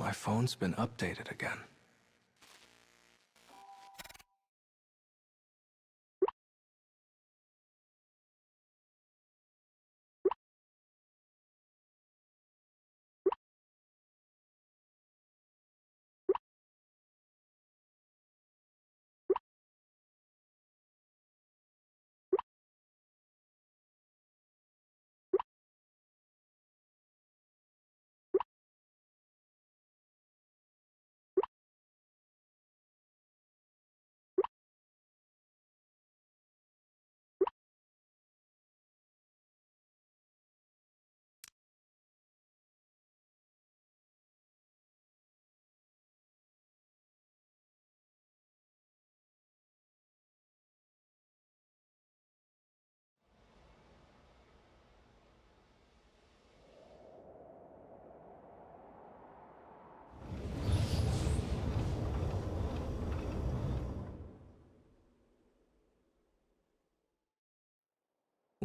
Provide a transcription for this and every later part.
My phone's been updated again.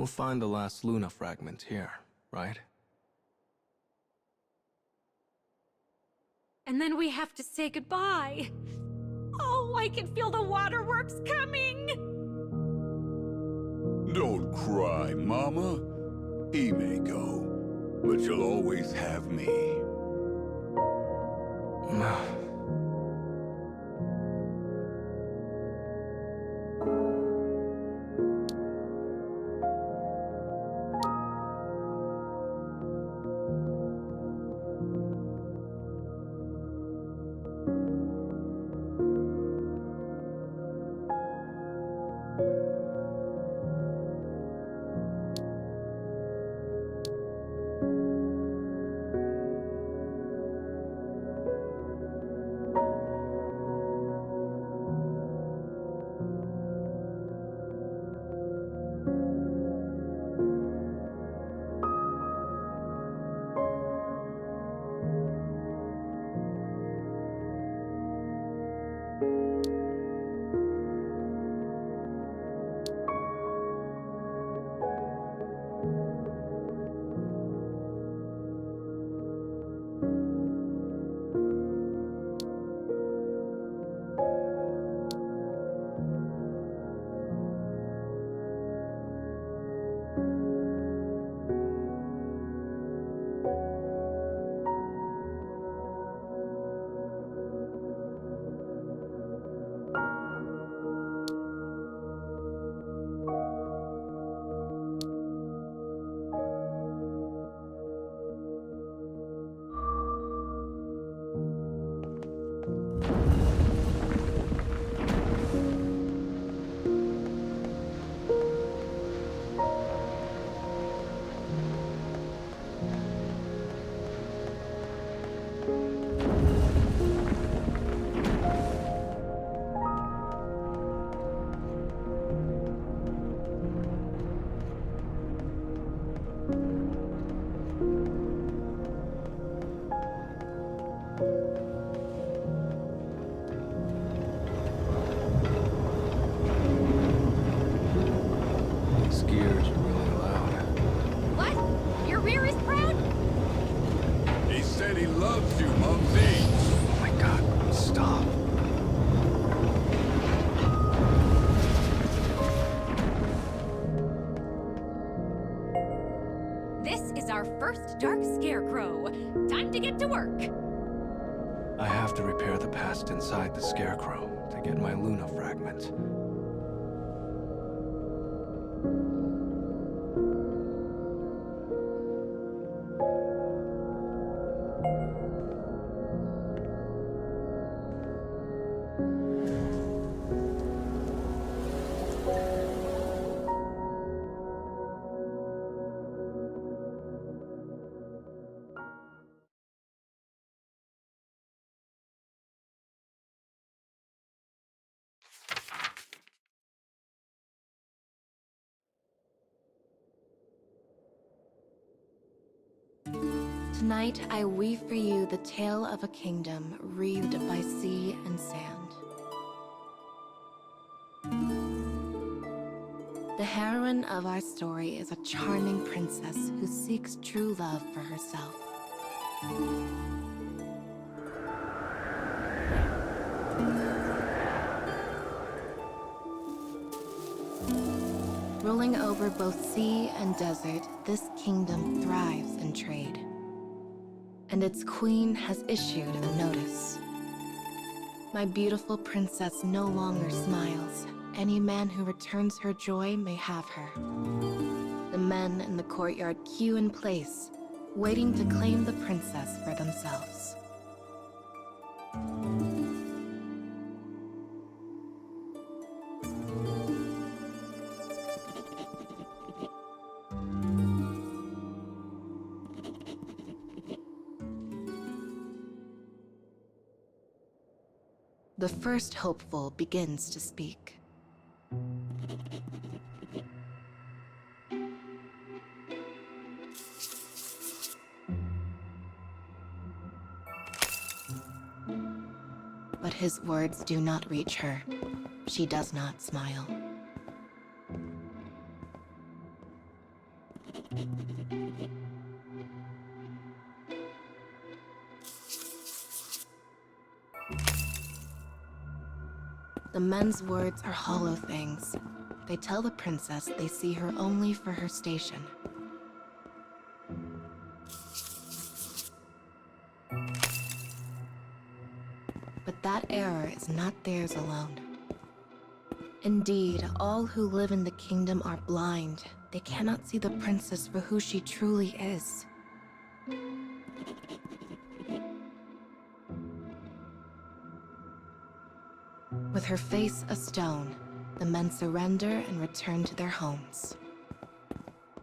We'll find the last Luna fragment here, right? And then we have to say goodbye. Oh, I can feel the waterworks coming! Don't cry, Mama. He may go, but you'll always have me. First dark scarecrow. Time to get to work. I have to repair the past inside the scarecrow to get my Luna fragment. Tonight, I weave for you the tale of a kingdom wreathed by sea and sand. The heroine of our story is a charming princess who seeks true love for herself. Rolling over both sea and desert, this kingdom thrives in trade. And its queen has issued a notice. My beautiful princess no longer smiles. Any man who returns her joy may have her. The men in the courtyard queue in place, waiting to claim the princess for themselves. The first hopeful begins to speak. But his words do not reach her. She does not smile. The men's words are hollow things. They tell the princess they see her only for her station. But that error is not theirs alone. Indeed, all who live in the kingdom are blind. They cannot see the princess for who she truly is. With her face a stone, the men surrender and return to their homes.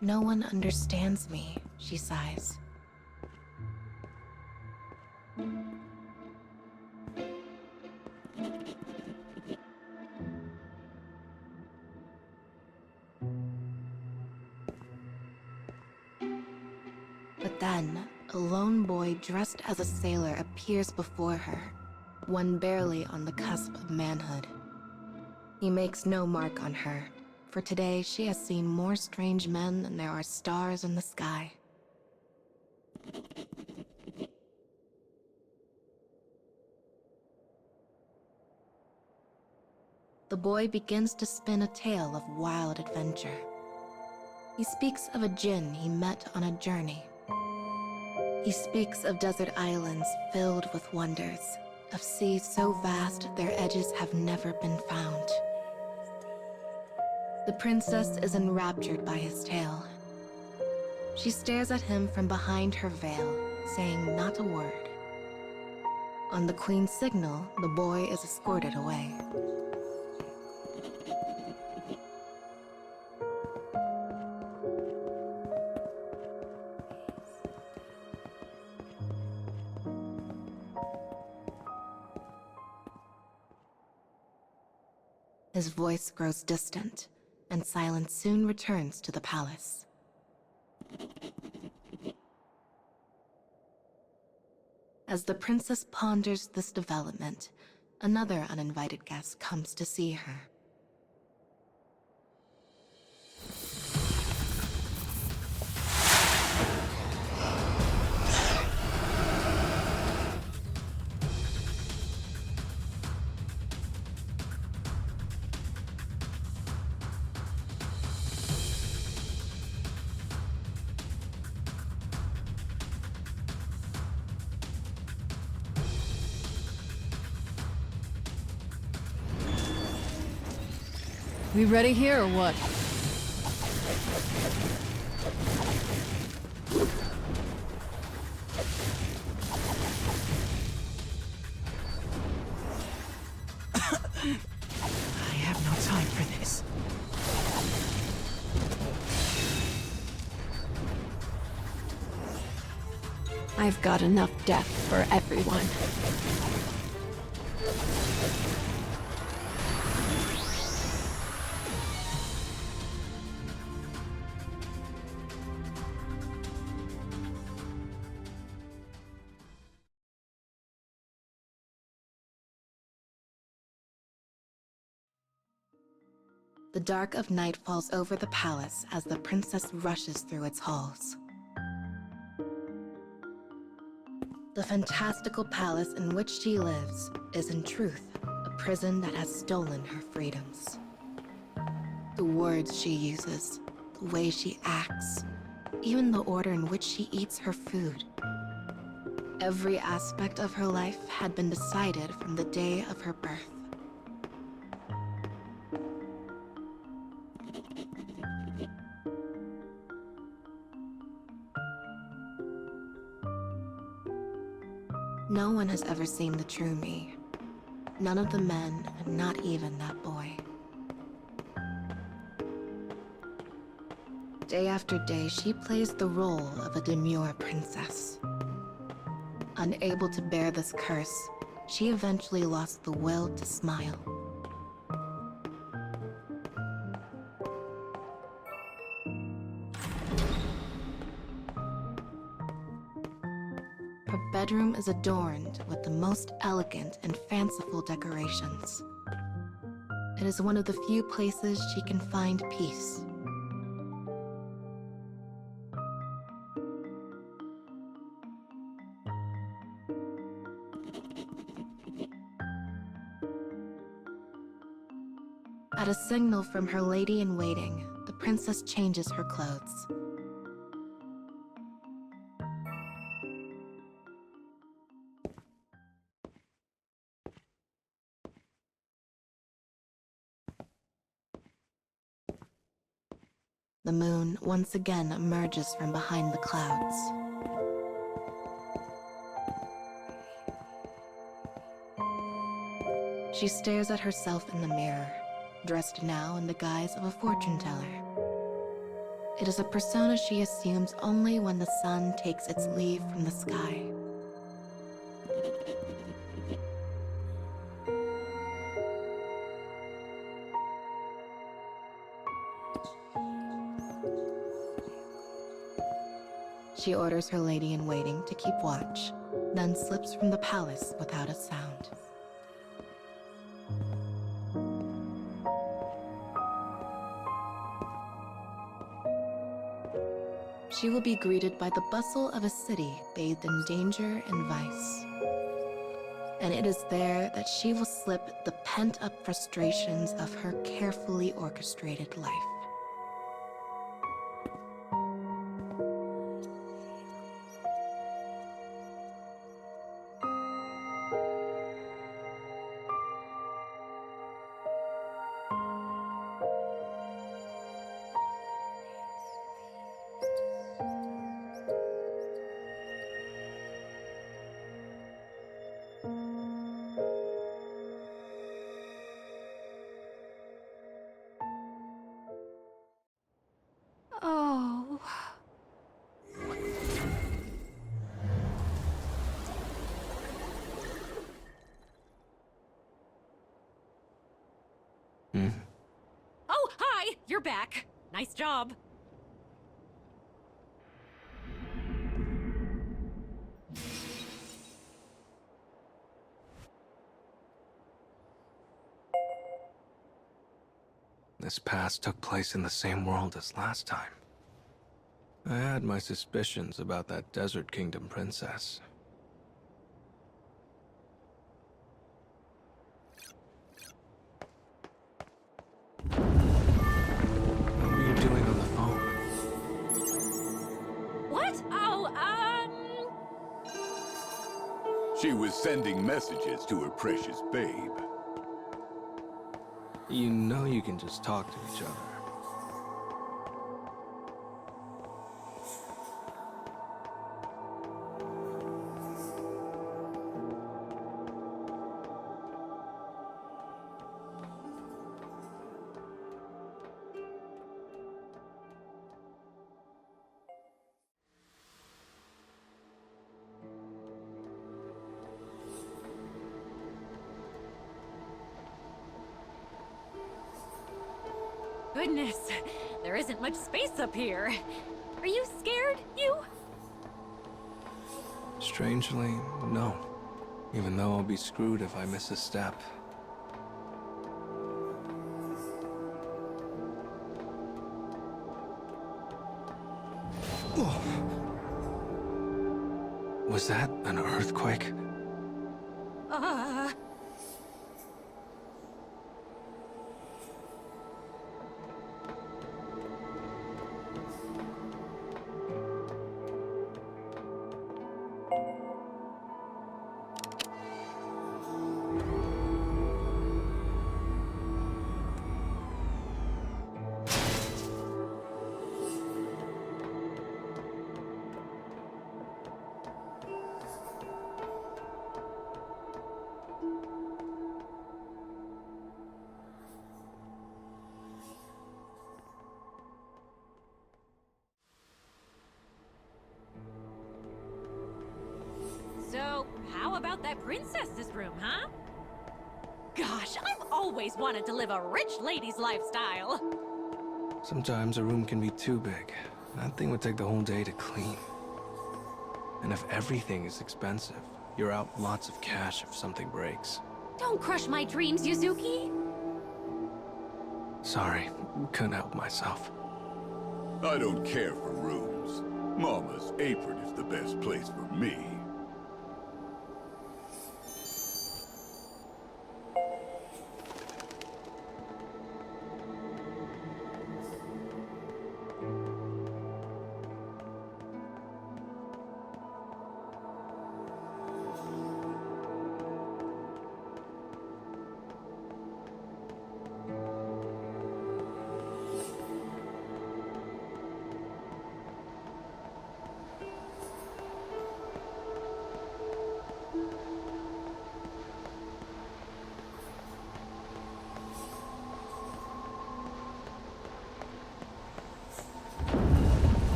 No one understands me, she sighs. But then, a lone boy dressed as a sailor appears before her, one barely on the cusp of manhood. He makes no mark on her, for today she has seen more strange men than there are stars in the sky. The boy begins to spin a tale of wild adventure. He speaks of a djinn he met on a journey. He speaks of desert islands filled with wonders, of seas so vast their edges have never been found. The princess is enraptured by his tale. She stares at him from behind her veil, saying not a word. On the queen's signal, the boy is escorted away. His voice grows distant, and silence soon returns to the palace. As the princess ponders this development, another uninvited guest comes to see her. We ready here or what? I have no time for this. I've got enough death for everyone. The dark of night falls over the palace as the princess rushes through its halls. The fantastical palace in which she lives is in truth a prison that has stolen her freedoms. The words she uses, the way she acts, even the order in which she eats her food. Every aspect of her life had been decided from the day of her birth. No one has ever seen the true me. None of the men, and not even that boy. Day after day, she plays the role of a demure princess. Unable to bear this curse, she eventually lost the will to smile. Her bedroom is adorned with the most elegant and fanciful decorations. It is one of the few places she can find peace. At a signal from her lady-in-waiting, the princess changes her clothes. The moon once again emerges from behind the clouds. She stares at herself in the mirror, dressed now in the guise of a fortune teller. It is a persona she assumes only when the sun takes its leave from the sky. She orders her lady-in-waiting to keep watch, then slips from the palace without a sound. She will be greeted by the bustle of a city bathed in danger and vice. And it is there that she will slip the pent-up frustrations of her carefully orchestrated life. Oh. Oh, hi! You're back. Nice job. This past took place in the same world as last time. I had my suspicions about that Desert Kingdom princess. What were you doing on the phone? What? Oh, She was sending messages to her precious babe. You know you can just talk to each other. goodness. There isn't much space up here. Are you scared, you? Strangely, no. Even though I'll be screwed if I miss a step. Was that an earthquake? princess's room, huh? Gosh, I've always wanted to live a rich lady's lifestyle. Sometimes a room can be too big. That thing would take the whole day to clean. And if everything is expensive, you're out lots of cash if something breaks. Don't crush my dreams, Yuzuki. Sorry, couldn't help myself. I don't care for rooms. Mama's apron is the best place for me.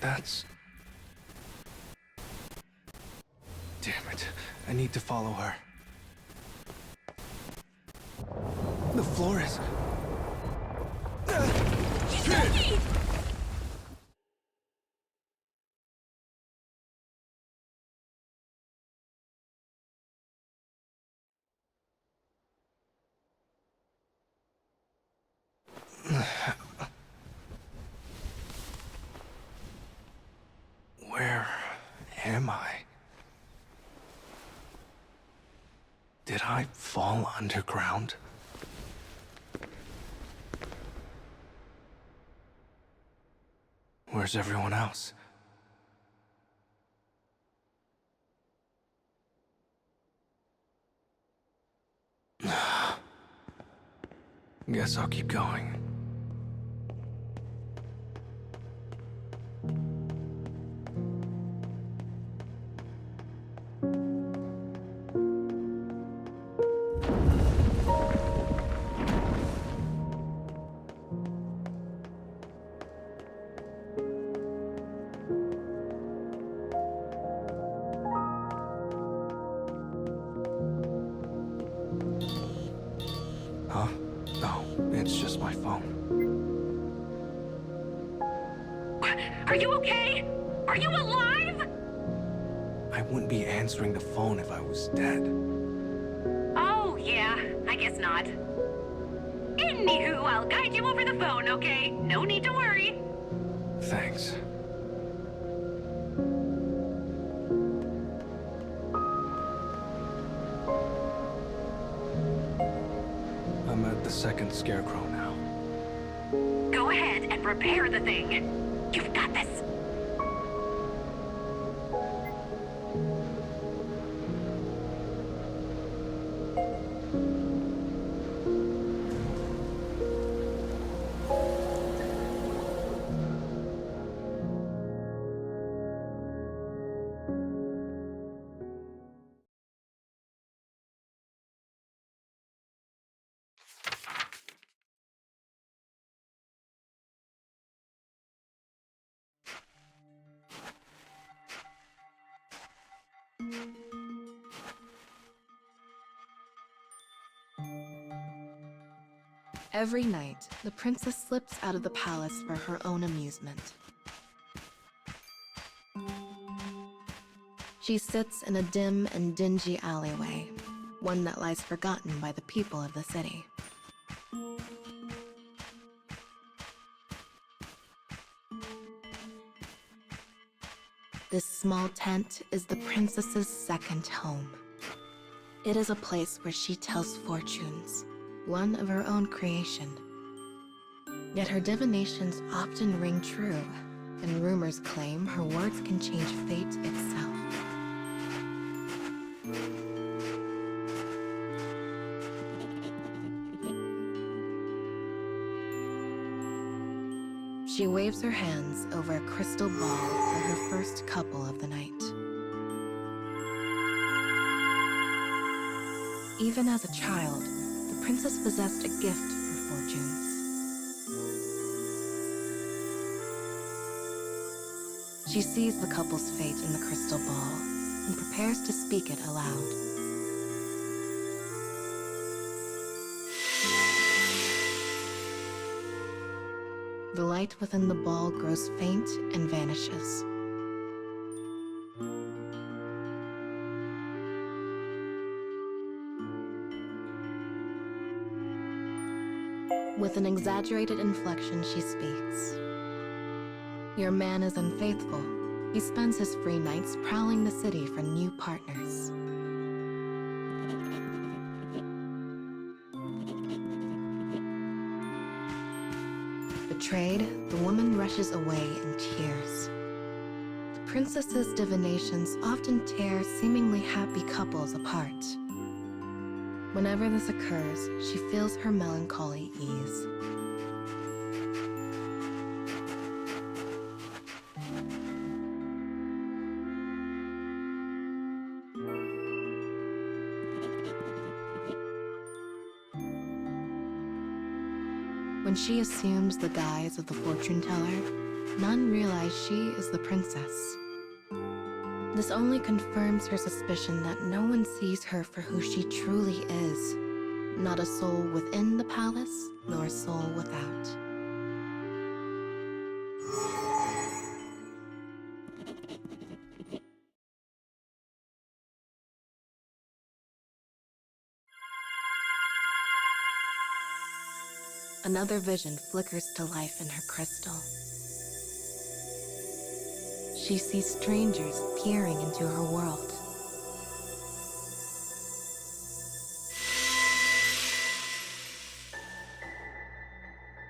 That's... Damn it. I need to follow her. The floor is... Yuzuki! Where am I? Did I fall underground? Where's everyone else? Guess I'll keep going. Huh? No, it's just my phone. Are you okay? Are you alive? I wouldn't be answering the phone if I was dead. Oh, yeah. I guess not. Anywho, I'll guide you over the phone, okay? No need to worry. Thanks. I'm at the second scarecrow now. Go ahead and repair the thing. You've got this. Every night, the princess slips out of the palace for her own amusement. She sits in a dim and dingy alleyway, one that lies forgotten by the people of the city. This small tent is the princess's second home. It is a place where she tells fortunes, one of her own creation. Yet her divinations often ring true, and rumors claim her words can change fate itself. She waves her hands over a crystal ball for her first couple of the night. Even as a child, the princess possessed a gift for fortunes. She sees the couple's fate in the crystal ball and prepares to speak it aloud. The light within the ball grows faint and vanishes. With an exaggerated inflection, she speaks. Your man is unfaithful. He spends his free nights prowling the city for new partners. Betrayed, the woman rushes away in tears. The princess's divinations often tear seemingly happy couples apart. Whenever this occurs, she feels her melancholy ease. When she assumes the guise of the fortune teller, none realize she is the princess. This only confirms her suspicion that no one sees her for who she truly is. Not a soul within the palace, nor a soul without. Another vision flickers to life in her crystal. She sees strangers peering into her world.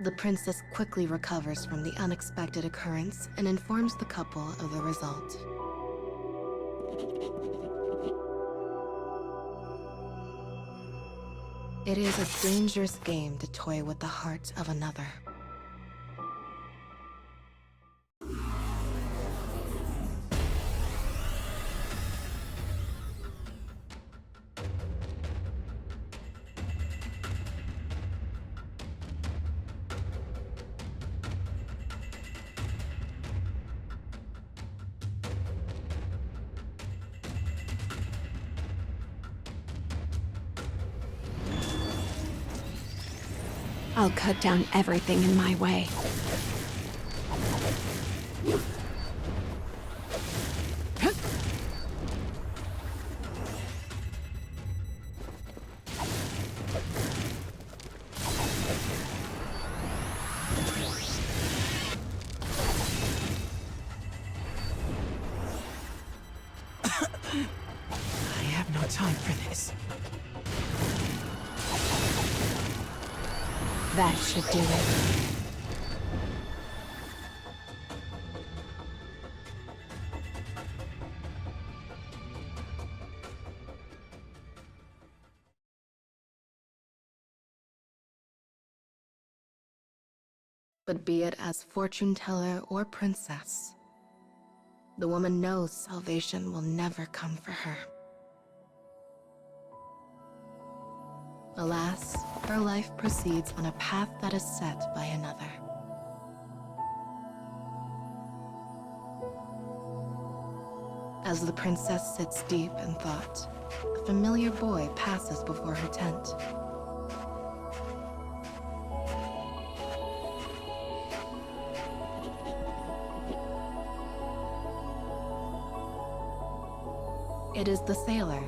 The princess quickly recovers from the unexpected occurrence and informs the couple of the result. It is a dangerous game to toy with the heart of another. I'll cut down everything in my way. I have no time for this. That should do it. But be it as fortune teller or princess, the woman knows salvation will never come for her. Alas, her life proceeds on a path that is set by another. As the princess sits deep in thought, a familiar boy passes before her tent. It is the sailor,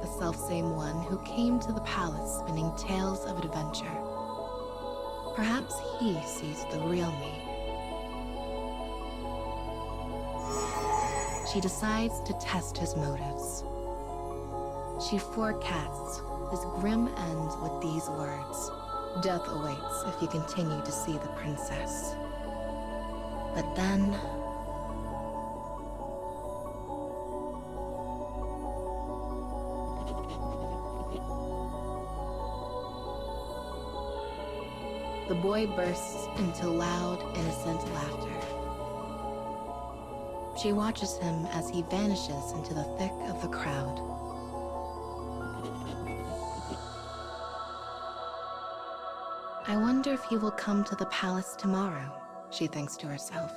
the selfsame one who came to the palace spinning tales of adventure. Perhaps he sees the real me. She decides to test his motives. She forecasts his grim end with these words: "Death awaits if you continue to see the princess." But then, the boy bursts into loud, innocent laughter. She watches him as he vanishes into the thick of the crowd. I wonder if he will come to the palace tomorrow, she thinks to herself.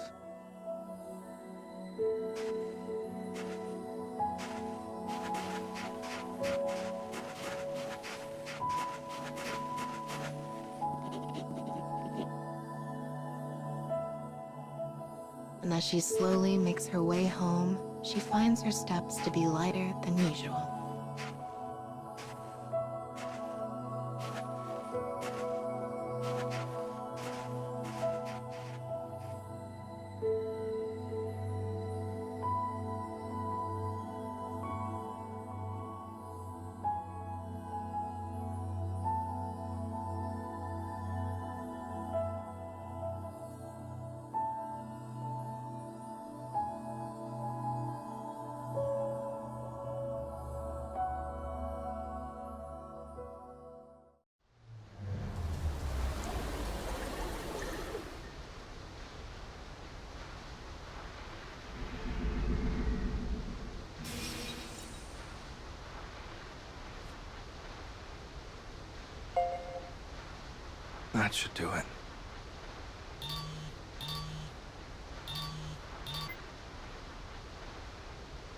And as she slowly makes her way home, she finds her steps to be lighter than usual. That should do it.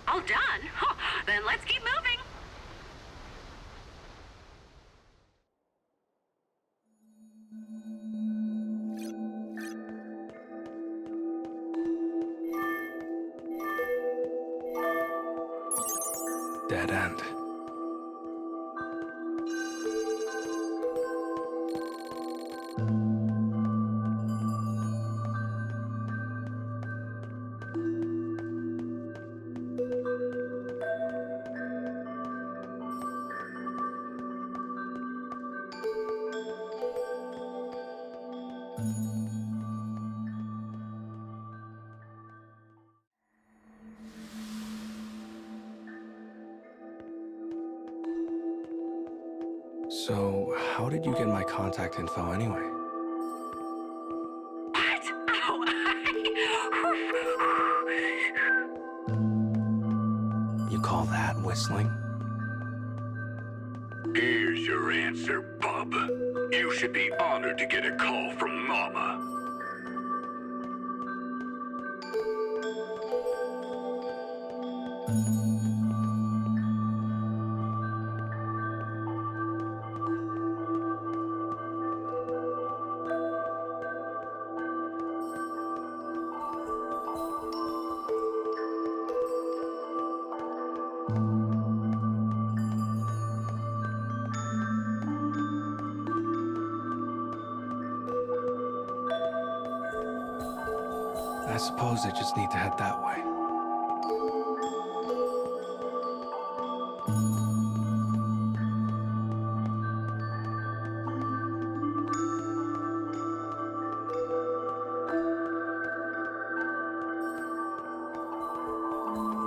All done? Huh, then let's keep moving. Dead end. So, how did you get my contact info anyway? What? Oh, You call that whistling? Here's your answer, bub. You should be honored to get a call from Mama. I suppose I just need to head that way.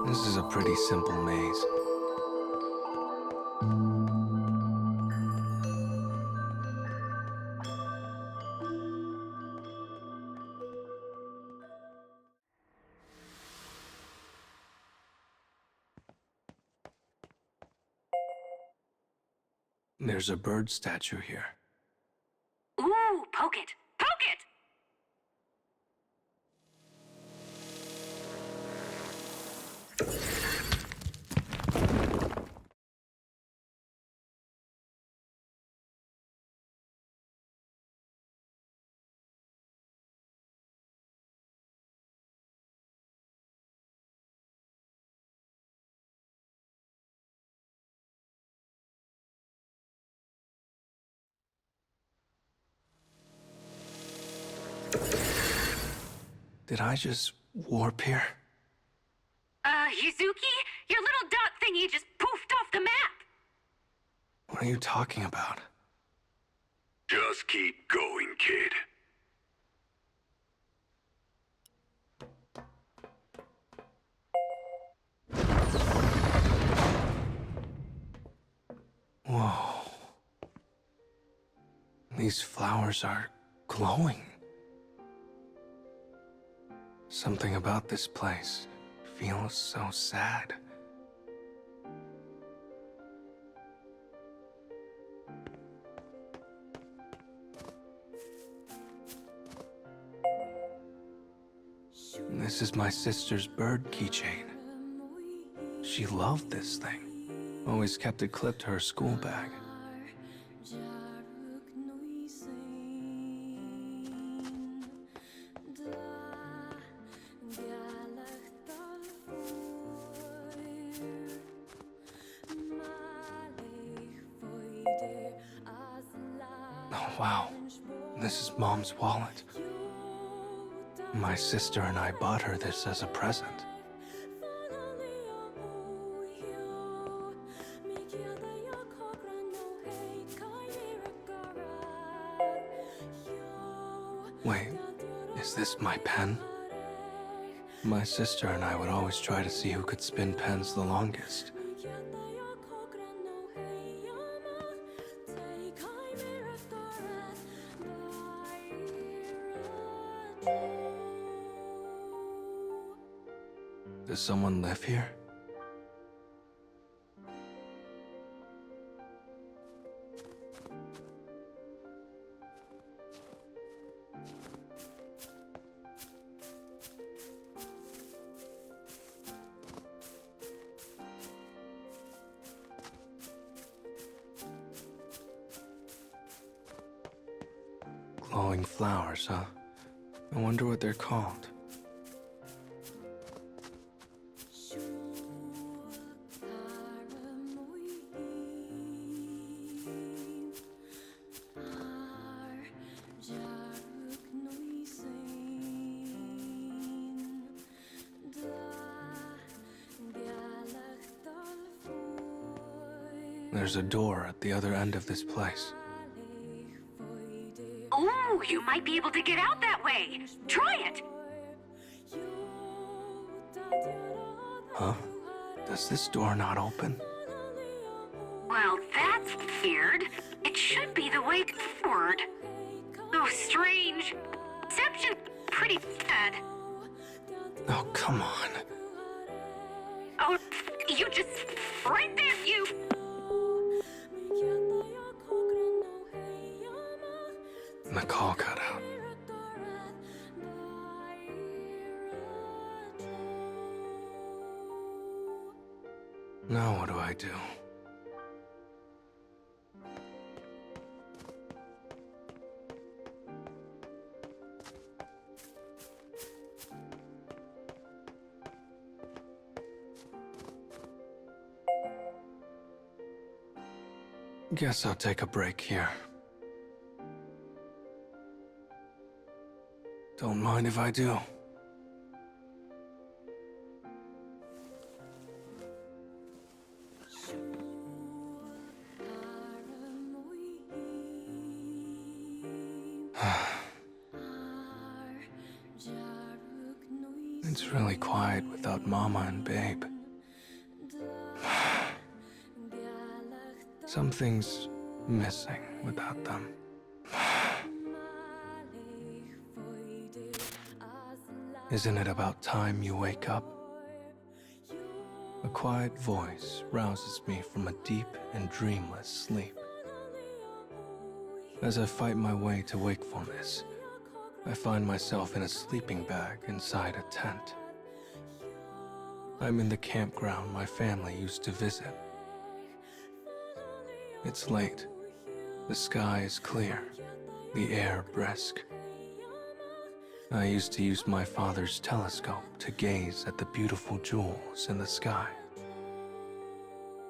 This is a pretty simple maze. There's a bird statue here. ooh, poke it. Poke it! Did I just warp here? Yuzuki, your little dot thingy just poofed off the map. What are you talking about? Just keep going, kid. Whoa. These flowers are glowing. Something about this place feels so sad. This is my sister's bird keychain. She loved this thing. Always kept it clipped to her school bag. Wow, this is Mom's wallet. My sister and I bought her this as a present. Wait, is this my pen? My sister and I would always try to see who could spin pens the longest. Does someone live here? Glowing flowers, huh? I wonder what they're called. There's a door at the other end of this place. Oh, you might be able to get out that way. Try it. Huh? Does this door not open? Well, that's weird. It should be the way forward. Oh, strange. Reception pretty bad. Oh, come on. Oh, you just... right there, you... The call cut out. Now what do I do? Guess I'll take a break here. Don't mind if I do. It's really quiet without Mama and Babe. Something's missing without them. Isn't it about time you wake up? A quiet voice rouses me from a deep and dreamless sleep. As I fight my way to wakefulness, I find myself in a sleeping bag inside a tent. I'm in the campground my family used to visit. It's late. The sky is clear, the air brisk. I used to use my father's telescope to gaze at the beautiful jewels in the sky.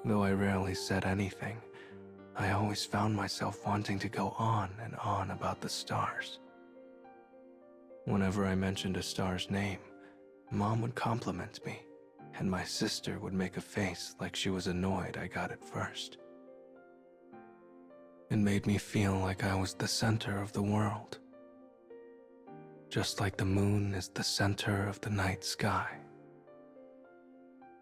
Though I rarely said anything, I always found myself wanting to go on and on about the stars. Whenever I mentioned a star's name, Mom would compliment me, and my sister would make a face like she was annoyed I got it first. It made me feel like I was the center of the world. Just like the moon is the center of the night sky.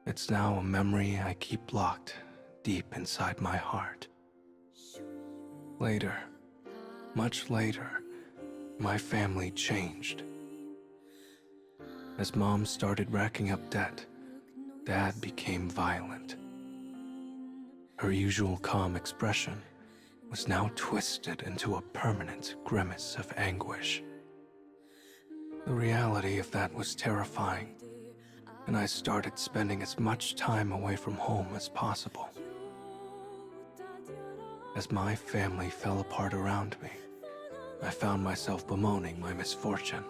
It's now a memory I keep locked deep inside my heart. Later, much later, my family changed. As Mom started racking up debt, Dad became violent. Her usual calm expression was now twisted into a permanent grimace of anguish. The reality of that was terrifying, and I started spending as much time away from home as possible. As my family fell apart around me, I found myself bemoaning my misfortune.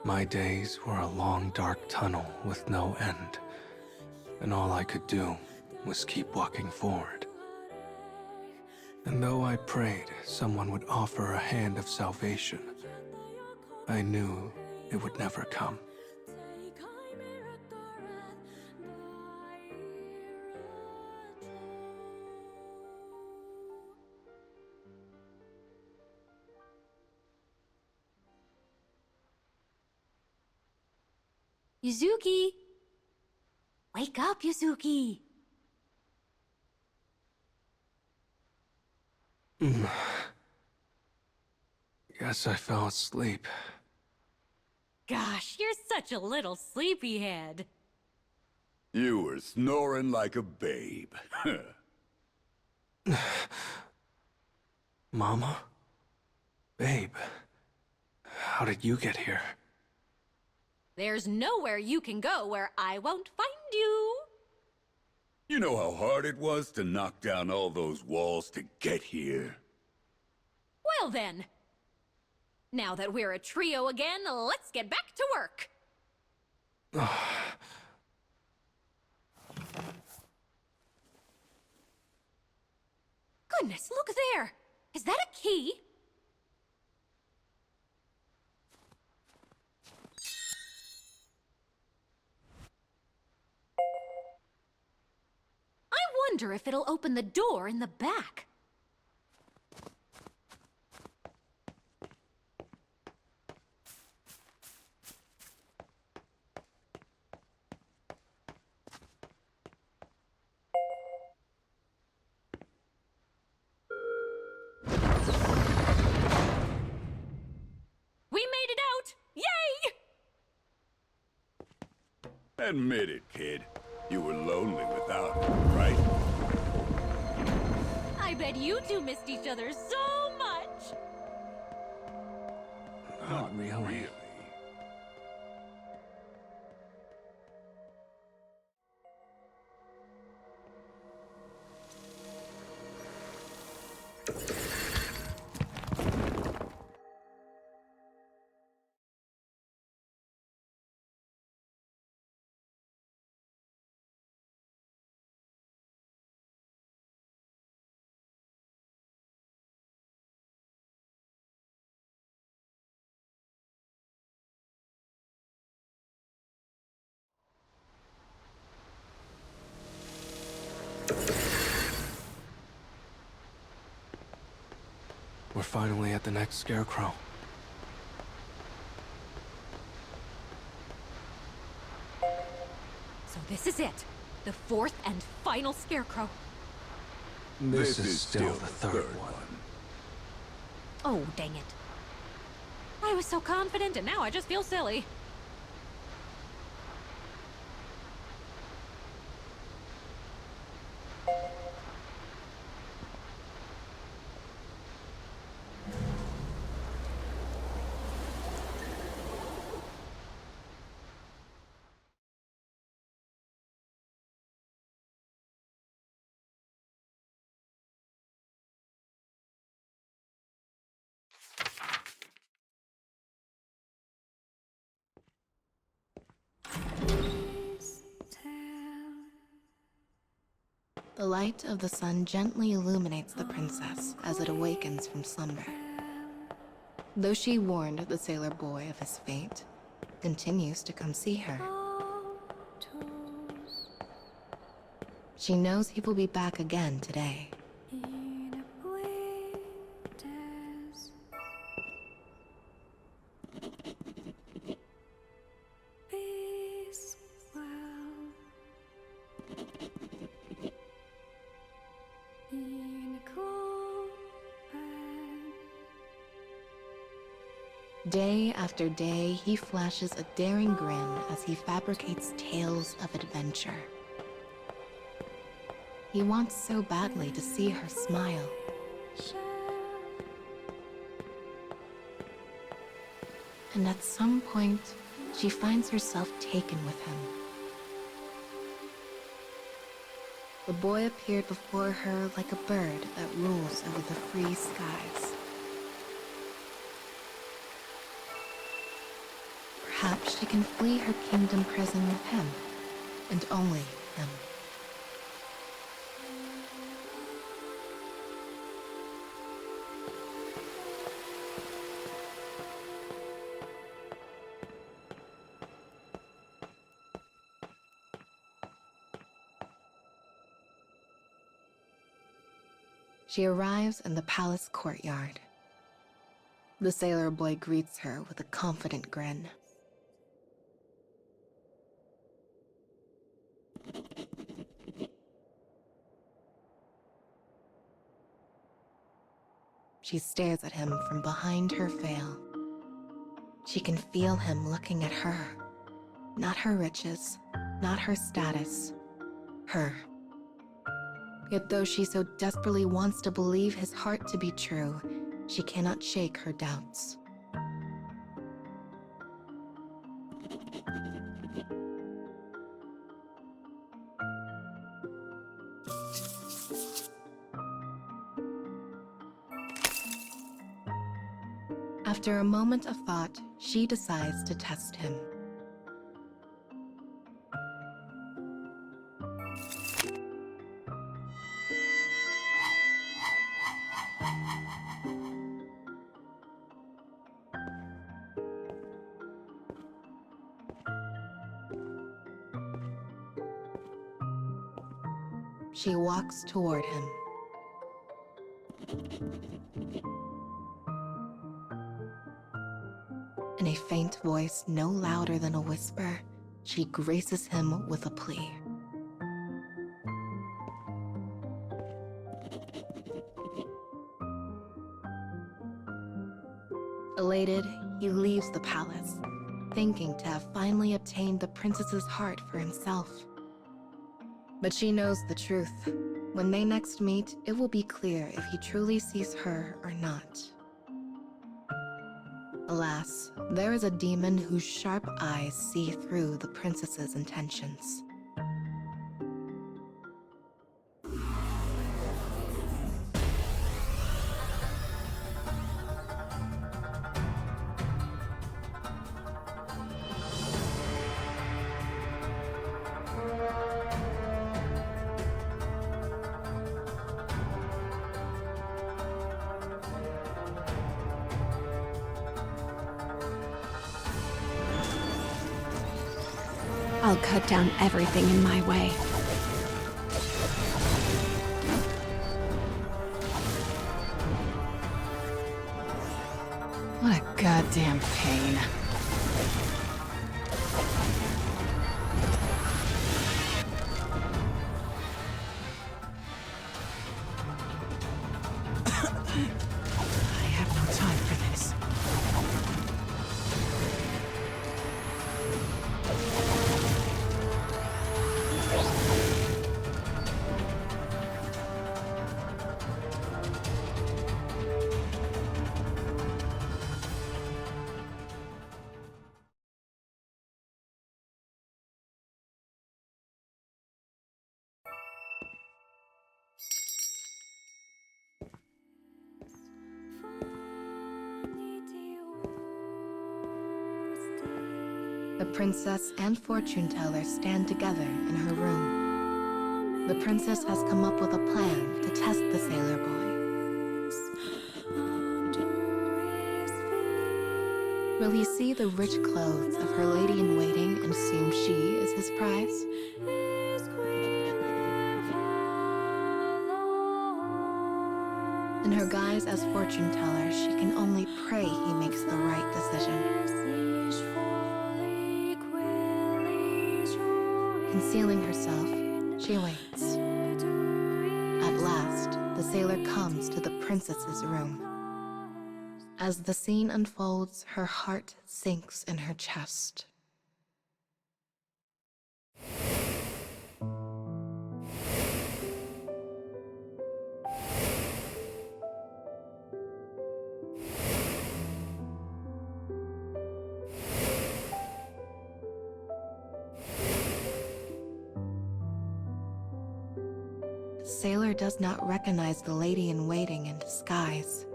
My days were a long, dark tunnel with no end, and all I could do was keep walking forward. And though I prayed someone would offer a hand of salvation, I knew it would never come. Yuzuki! Wake up, Yuzuki! Guess I fell asleep. Gosh, you're such a little sleepyhead. You were snoring like a babe. Mama? Babe, how did you get here? There's nowhere you can go where I won't find you. You know how hard it was to knock down all those walls to get here? Well then. Now that we're a trio again, let's get back to work. Goodness, look there! Is that a key? I wonder if it'll open the door in the back. We made it out! Yay! Admit it, kid. You were lonely without her, right? I bet you two missed each other so much! Not really. We're finally at the next scarecrow. So this is it. The fourth and final scarecrow. This is still the third one. Oh, dang it. I was so confident and now I just feel silly. The light of the sun gently illuminates the princess as it awakens from slumber. Though she warned the sailor boy of his fate, continues to come see her. She knows he will be back again today. Day after day, he flashes a daring grin as he fabricates tales of adventure. He wants so badly to see her smile. And at some point, she finds herself taken with him. The boy appeared before her like a bird that rules over the free skies. Perhaps she can flee her kingdom prison with him, and only him. She arrives in the palace courtyard. The sailor boy greets her with a confident grin. She stares at him from behind her veil. She can feel him looking at her. Not her riches, not her status, her. Yet though she so desperately wants to believe his heart to be true, she cannot shake her doubts. After a moment of thought, she decides to test him. She walks toward him. In a faint voice no louder than a whisper, she graces him with a plea. Elated, he leaves the palace, thinking to have finally obtained the princess's heart for himself. But she knows the truth. When they next meet, it will be clear if he truly sees her or not. Alas, there is a demon whose sharp eyes see through the princess's intentions. I'll cut down everything in my way. What a goddamn pain. I have no time for this. The princess and fortune teller stand together in her room. The princess has come up with a plan to test the sailor boy. Will he see the rich clothes of her lady-in-waiting and assume she is his prize? In her guise as fortune teller, she can only pray he makes the right decision. Concealing herself, she waits. At last, the sailor comes to the princess's room. As the scene unfolds, her heart sinks in her chest. The sailor does not recognize the lady-in-waiting in disguise,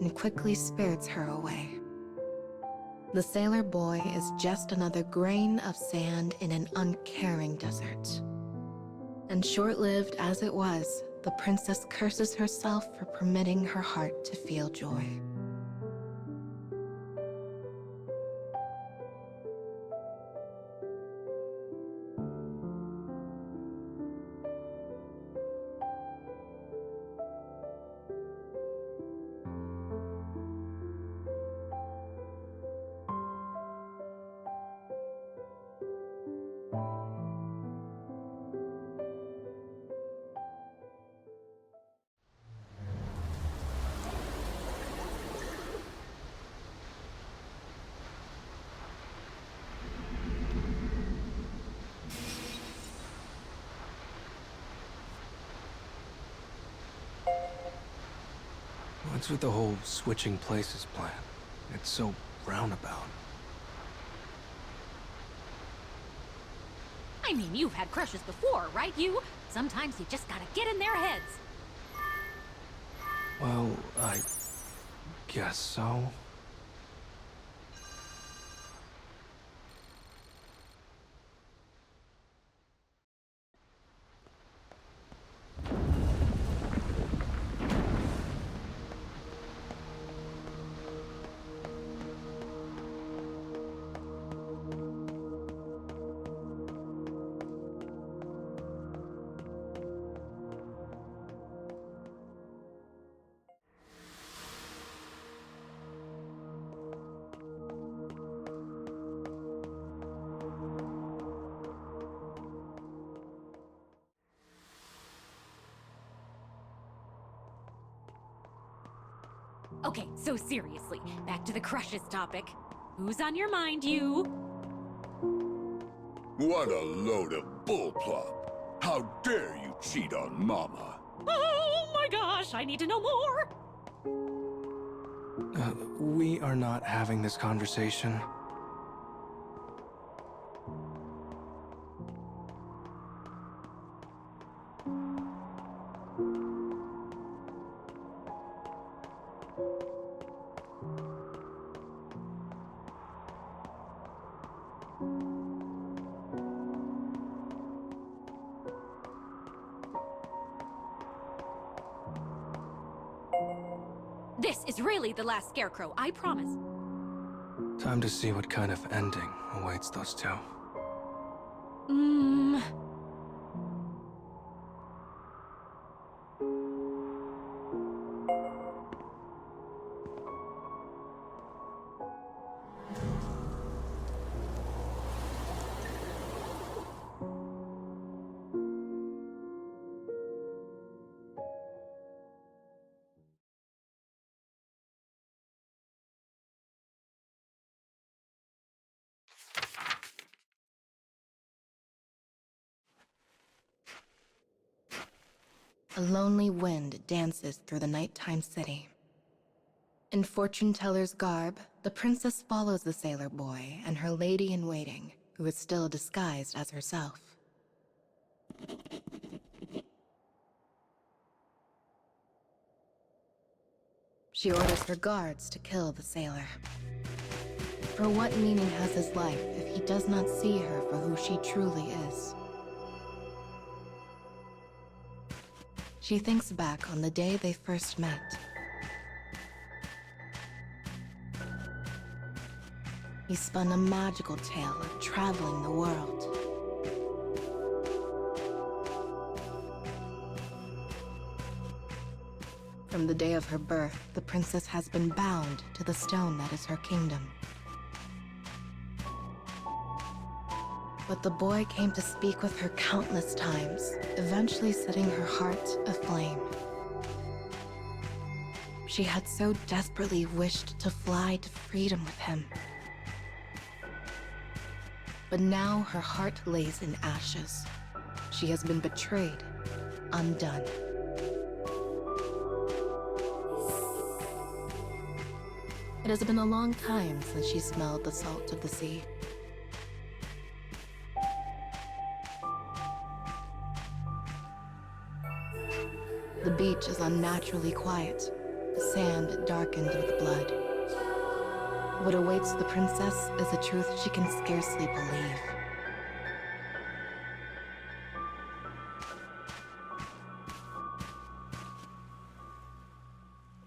and quickly spirits her away. The sailor boy is just another grain of sand in an uncaring desert. And short-lived as it was, the princess curses herself for permitting her heart to feel joy. What's with the whole switching places plan? It's so roundabout. I mean, you've had crushes before, right, you? Sometimes you just gotta get in their heads. Well, I guess so. Okay, so seriously, back to the crushes topic. Who's on your mind, you? What a load of bullplop. How dare you cheat on Mama? Oh my gosh, I need to know more! We are not having this conversation. This is really the last scarecrow, I promise. Time to see what kind of ending awaits those two. A lonely wind dances through the nighttime city. In fortune teller's garb, the princess follows the sailor boy and her lady-in-waiting, who is still disguised as herself. She orders her guards to kill the sailor. For what meaning has his life if he does not see her for who she truly is? She thinks back on the day they first met. He spun a magical tale of traveling the world. From the day of her birth, the princess has been bound to the stone that is her kingdom. But the boy came to speak with her countless times, eventually setting her heart aflame. She had so desperately wished to fly to freedom with him. But now her heart lays in ashes. She has been betrayed, undone. It has been a long time since she smelled the salt of the sea. The beach is unnaturally quiet, the sand darkened with blood. What awaits the princess is a truth she can scarcely believe.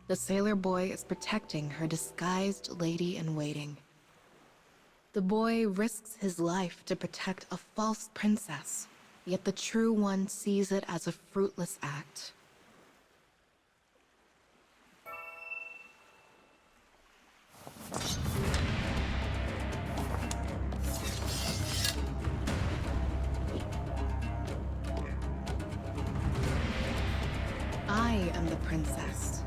The sailor boy is protecting her disguised lady-in-waiting. The boy risks his life to protect a false princess, yet the true one sees it as a fruitless act. I am the princess,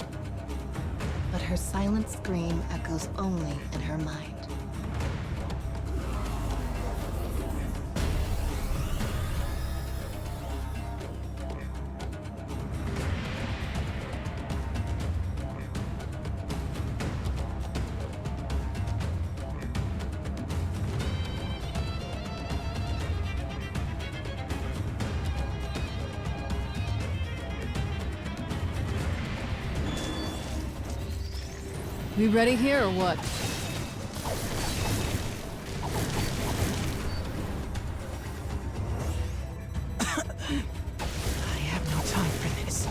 but her silent scream echoes only in her mind. We ready here or what? I have no time for this.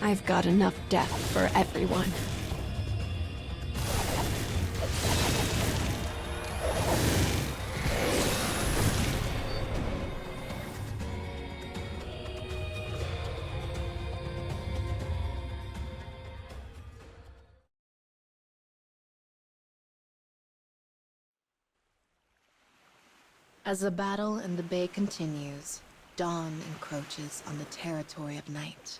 I've got enough death for everyone. As the battle in the bay continues, dawn encroaches on the territory of night.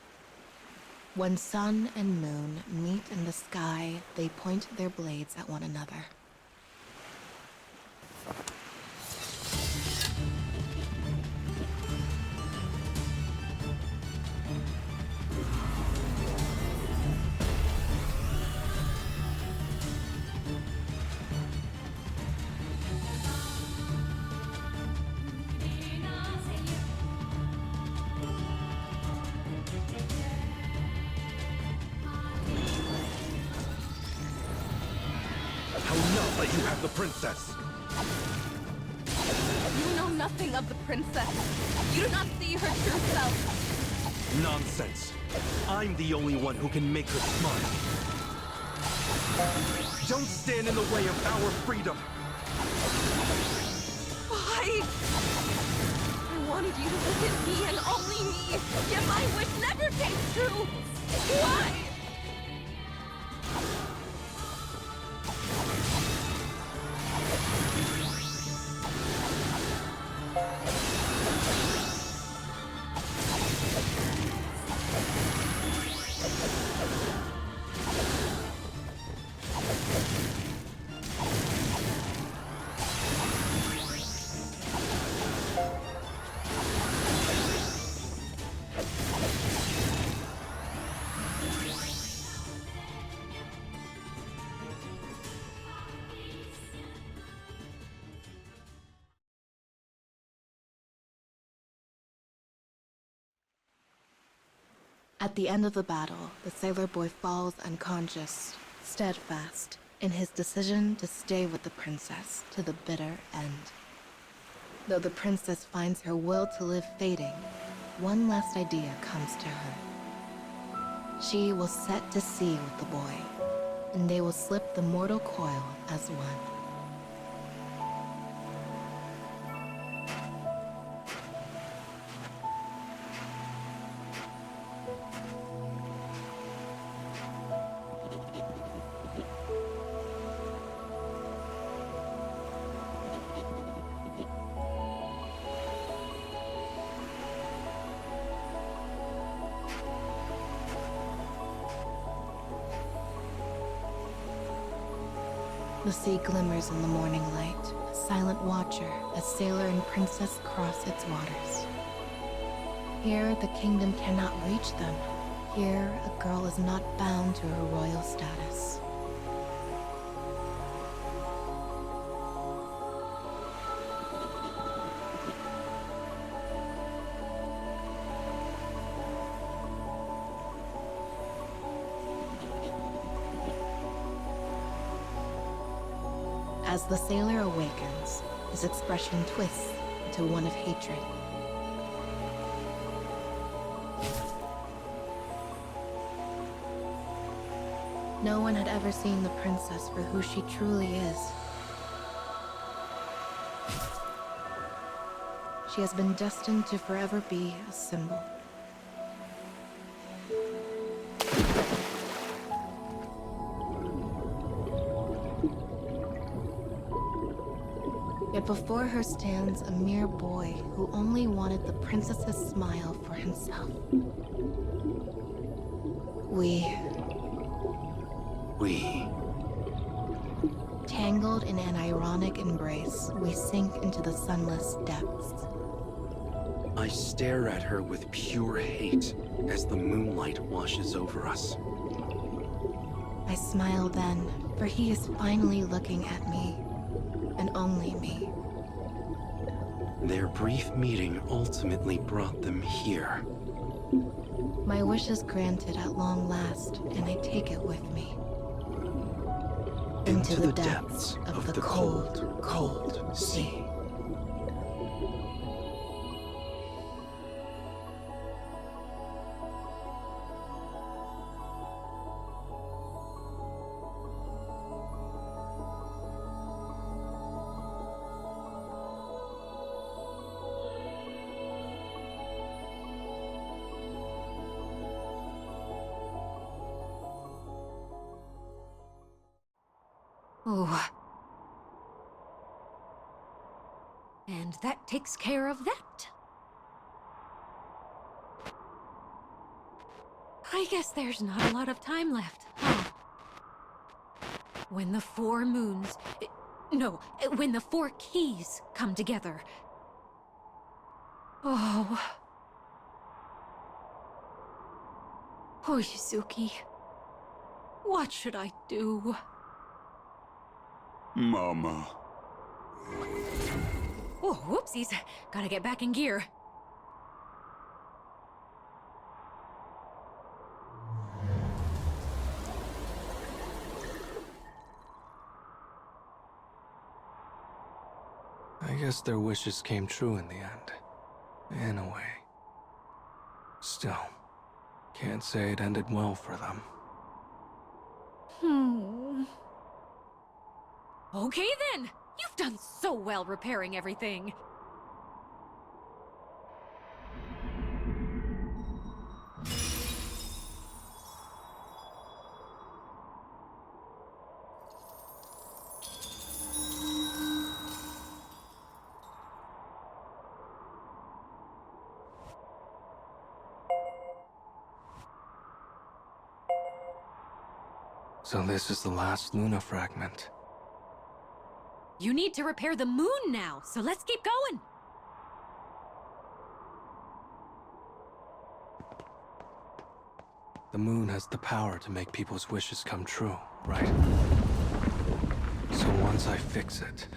When sun and moon meet in the sky, they point their blades at one another. I will not let you have the princess! You know nothing of the princess. You do not see her true self. Nonsense. I'm the only one who can make her smile. Don't stand in the way of our freedom! Why? I wanted you to look at me and only me, yet my wish never came true. Why? At the end of the battle, the sailor boy falls unconscious, steadfast in his decision to stay with the princess to the bitter end. Though the princess finds her will to live fading, one last idea comes to her. She will set to sea with the boy, and they will slip the mortal coil as one. The sea glimmers in the morning light, a silent watcher as sailor and princess cross its waters. Here, the kingdom cannot reach them. Here, a girl is not bound to her royal status. As the sailor awakens, his expression twists into one of hatred. No one had ever seen the princess for who she truly is. She has been destined to forever be a symbol. Yet before her stands a mere boy who only wanted the princess's smile for himself. We, tangled in an ironic embrace, we sink into the sunless depths. I stare at her with pure hate as the moonlight washes over us. I smile then, for he is finally looking at me. and only me. Their brief meeting ultimately brought them here. My wish is granted at long last, and I take it with me. Into the depths of the cold, cold sea. Oh. And that takes care of that. I guess there's not a lot of time left, huh? When the 4 moons... No, when the 4 keys come together. Oh... Oizuki... What should I do? Mama. Oh, whoopsies. Gotta get back in gear. I guess their wishes came true in the end. In a way. Still, can't say it ended well for them. Okay then! You've done so well repairing everything. So this is the last Luna fragment. You need to repair the moon now, so let's keep going! The moon has the power to make people's wishes come true, right? So once I fix it,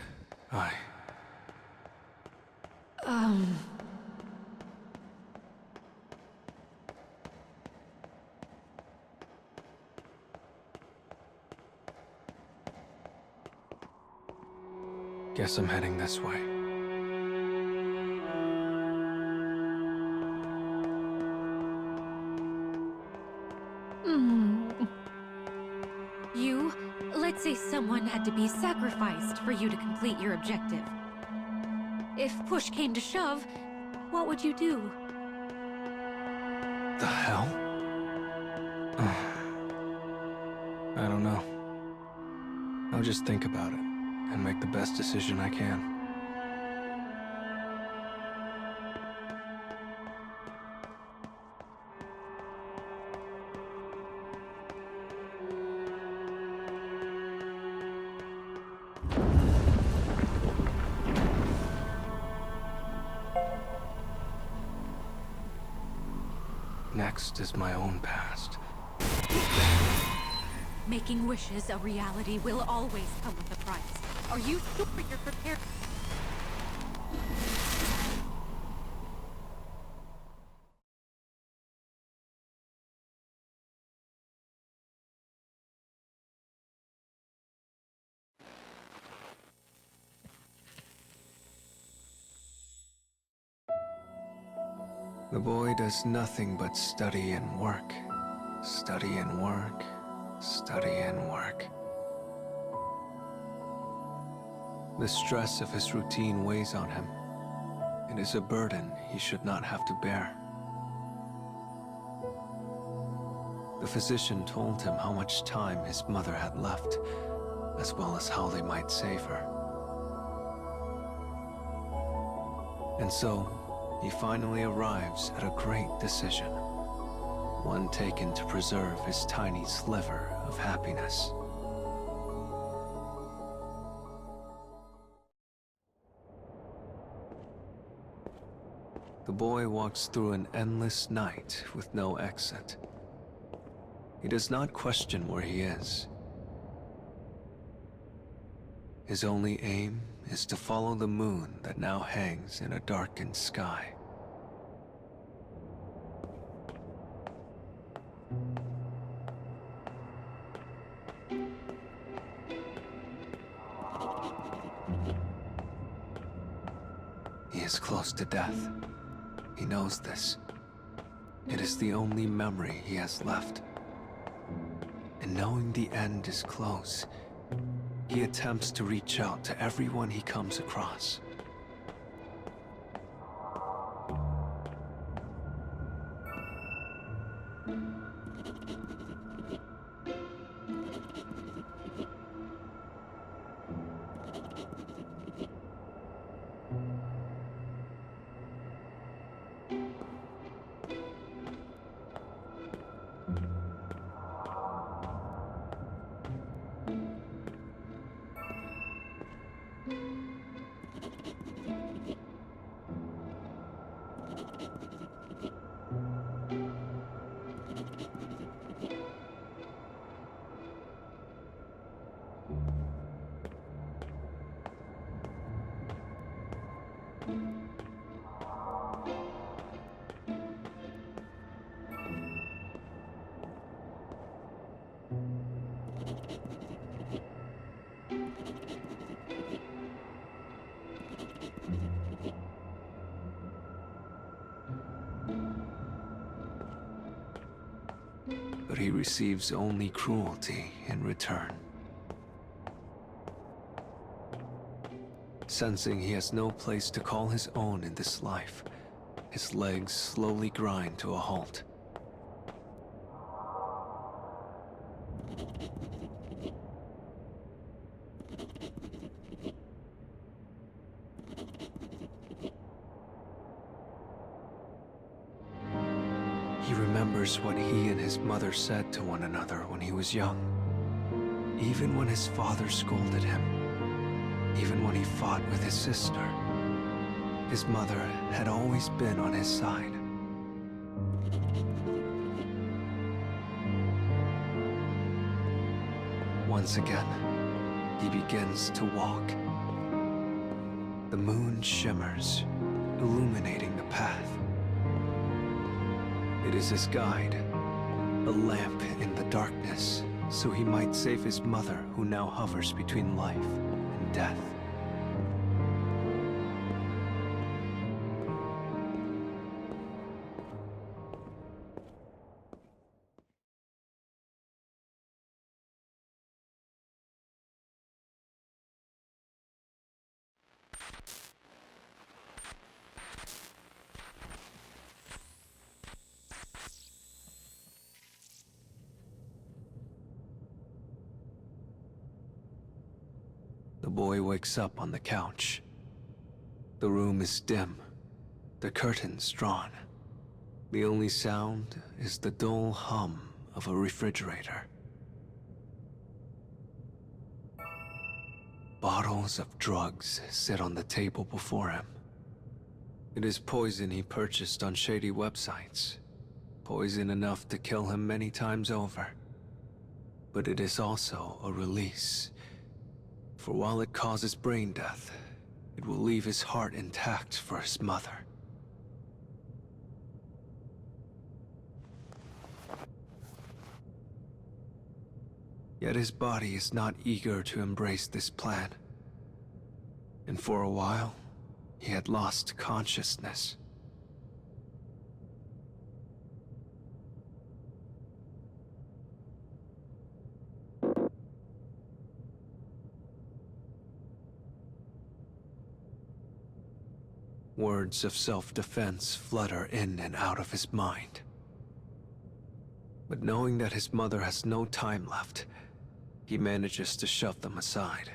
guess I'm heading this way. Let's say someone had to be sacrificed for you to complete your objective. If push came to shove, what would you do? The hell? I don't know. I'll just think about it and make the best decision I can. Next is my own past. Making wishes a reality will always come with a price. Are you sure you're prepared? The boy does nothing but study and work. Study and work. Study and work. The stress of his routine weighs on him. It is a burden he should not have to bear. The physician told him how much time his mother had left, as well as how they might save her. And so, he finally arrives at a great decision. One taken to preserve his tiny sliver of happiness. The boy walks through an endless night with no exit. He does not question where he is. His only aim is to follow the moon that now hangs in a darkened sky. He is close to death. He knows this. It is the only memory he has left. And knowing the end is close, he attempts to reach out to everyone he comes across. But he receives only cruelty in return. Sensing he has no place to call his own in this life, his legs slowly grind to a halt. He remembers what he and his mother said to one another when he was young. Even when his father scolded him, even when he fought with his sister, his mother had always been on his side. Once again, he begins to walk. The moon shimmers, illuminating the path. It is his guide, a lamp in the darkness, so he might save his mother who now hovers between life and death. The boy wakes up on the couch. The room is dim, the curtains drawn. The only sound is the dull hum of a refrigerator. Bottles of drugs sit on the table before him. It is poison he purchased on shady websites. Poison enough to kill him many times over. But it is also a release. For while it causes brain death, it will leave his heart intact for his mother. Yet his body is not eager to embrace this plan. And for a while, he had lost consciousness. Words of self-defense flutter in and out of his mind. But knowing that his mother has no time left, he manages to shove them aside.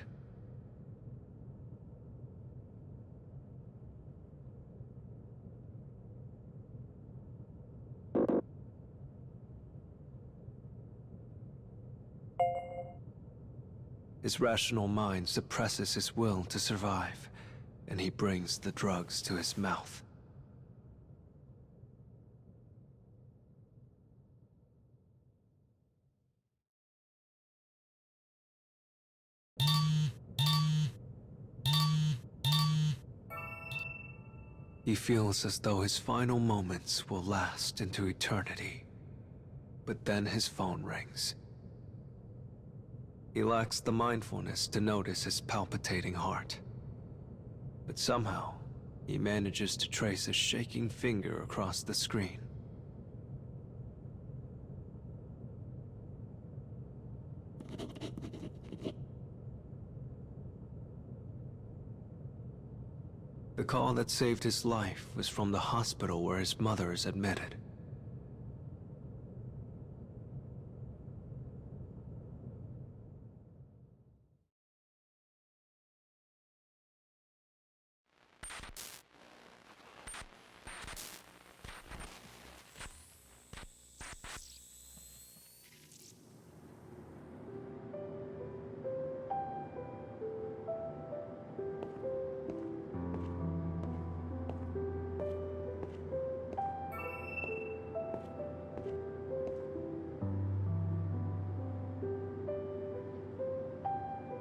His rational mind suppresses his will to survive, and he brings the drugs to his mouth. He feels as though his final moments will last into eternity. But then his phone rings. He lacks the mindfulness to notice his palpitating heart. But somehow, he manages to trace a shaking finger across the screen. The call that saved his life was from the hospital where his mother is admitted.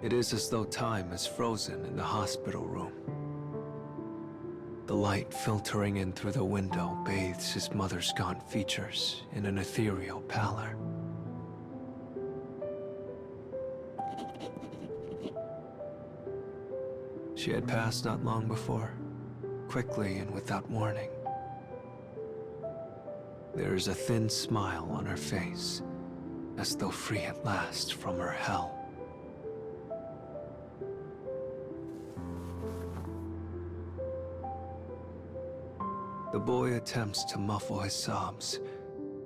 It is as though time is frozen in the hospital room. The light filtering in through the window bathes his mother's gaunt features in an ethereal pallor. She had passed not long before, quickly and without warning. There is a thin smile on her face, as though free at last from her hell. The boy attempts to muffle his sobs,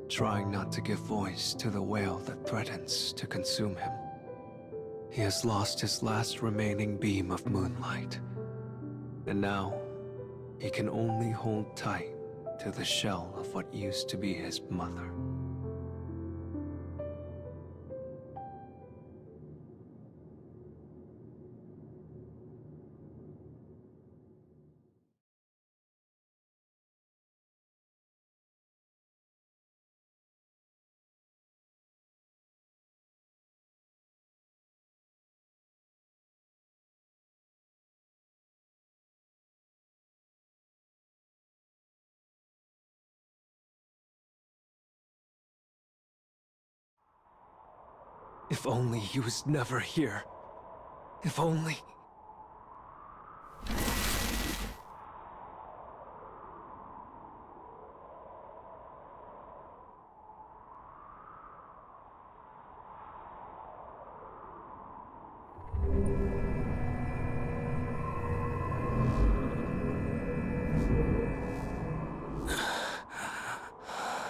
trying not to give voice to the wail that threatens to consume him. He has lost his last remaining beam of moonlight, and now he can only hold tight to the shell of what used to be his mother. If only he was never here. If only...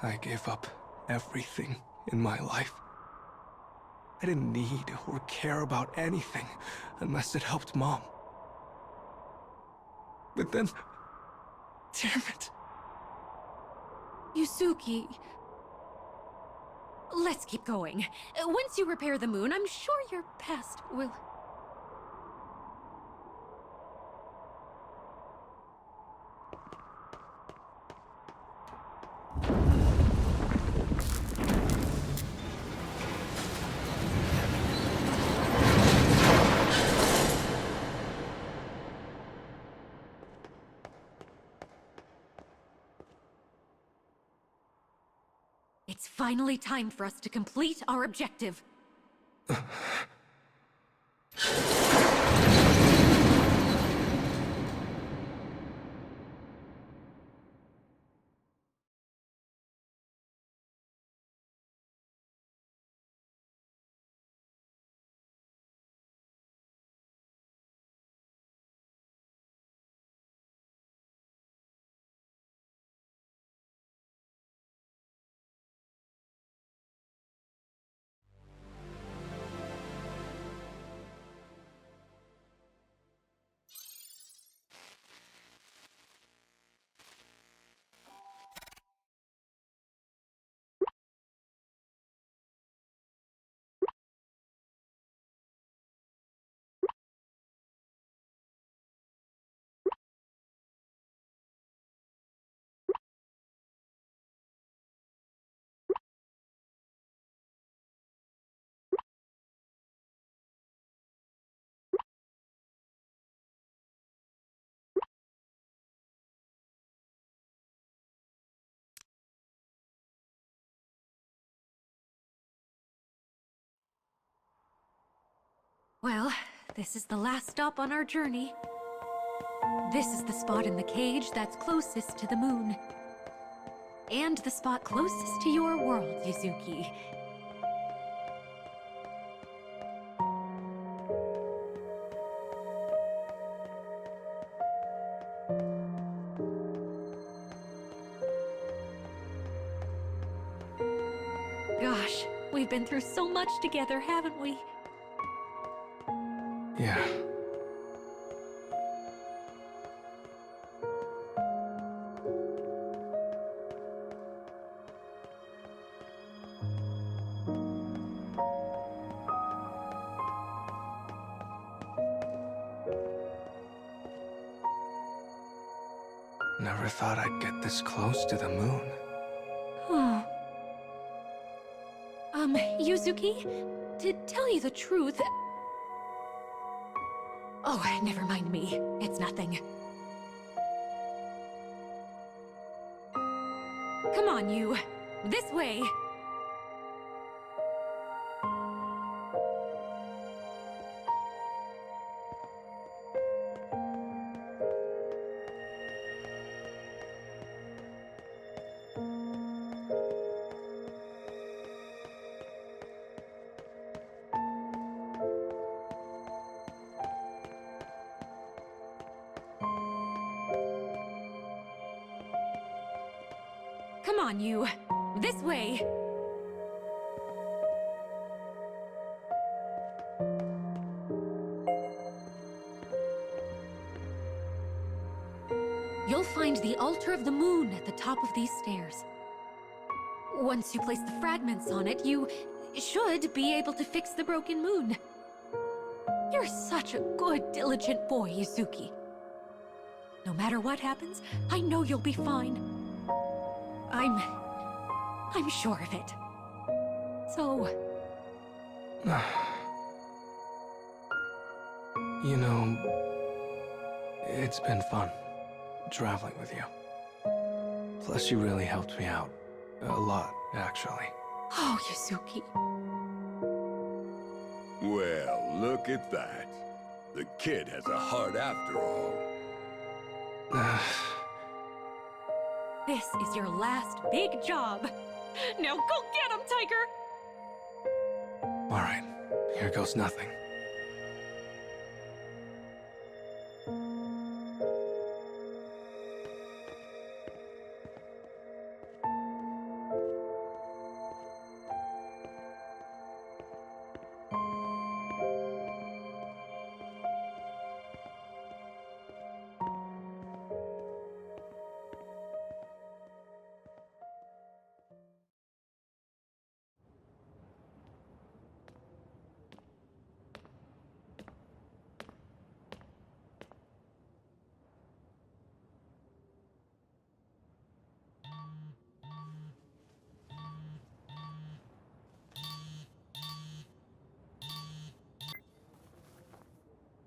I gave up everything in my life. I didn't need or care about anything unless it helped Mom. But then... damn it. Yusuke... Let's keep going. Once you repair the moon, I'm sure your past will... It's finally time for us to complete our objective. Well, this is the last stop on our journey. This is the spot in the cage that's closest to the moon. And the spot closest to your world, Yuzuki. Gosh, we've been through so much together, haven't we? Yeah. Never thought I'd get this close to the moon. Oh. Yuzuki, to tell you the truth... Oh, never mind me. It's nothing. Come on, you. This way. Come on, you. This way. You'll find the altar of the moon at the top of these stairs. Once you place the fragments on it, you should be able to fix the broken moon. You're such a good, diligent boy, Yuzuki. No matter what happens, I know you'll be fine. I'm sure of it. So... You know, it's been fun traveling with you. Plus, you really helped me out. A lot, actually. Oh, Yuzuki. Well, look at that. The kid has a heart after all. This is your last big job. Now go get him, Tiger! All right, here goes nothing.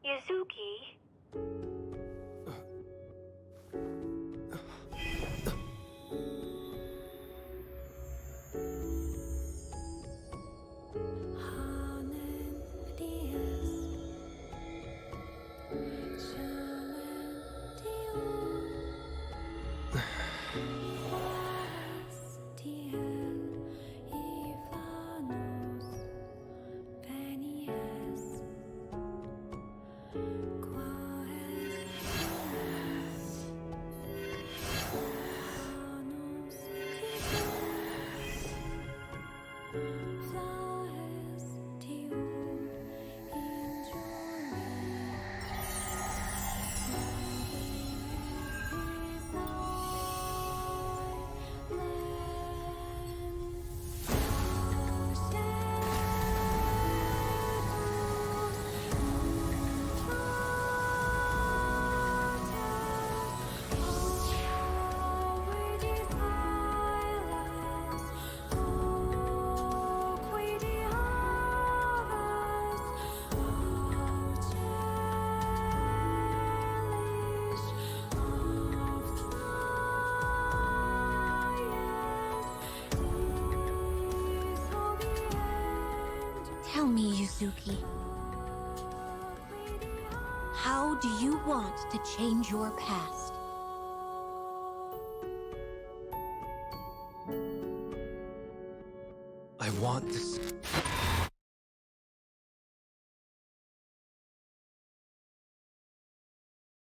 Yuzuki? Tell me, Yuzuki. How do you want to change your past? I want this.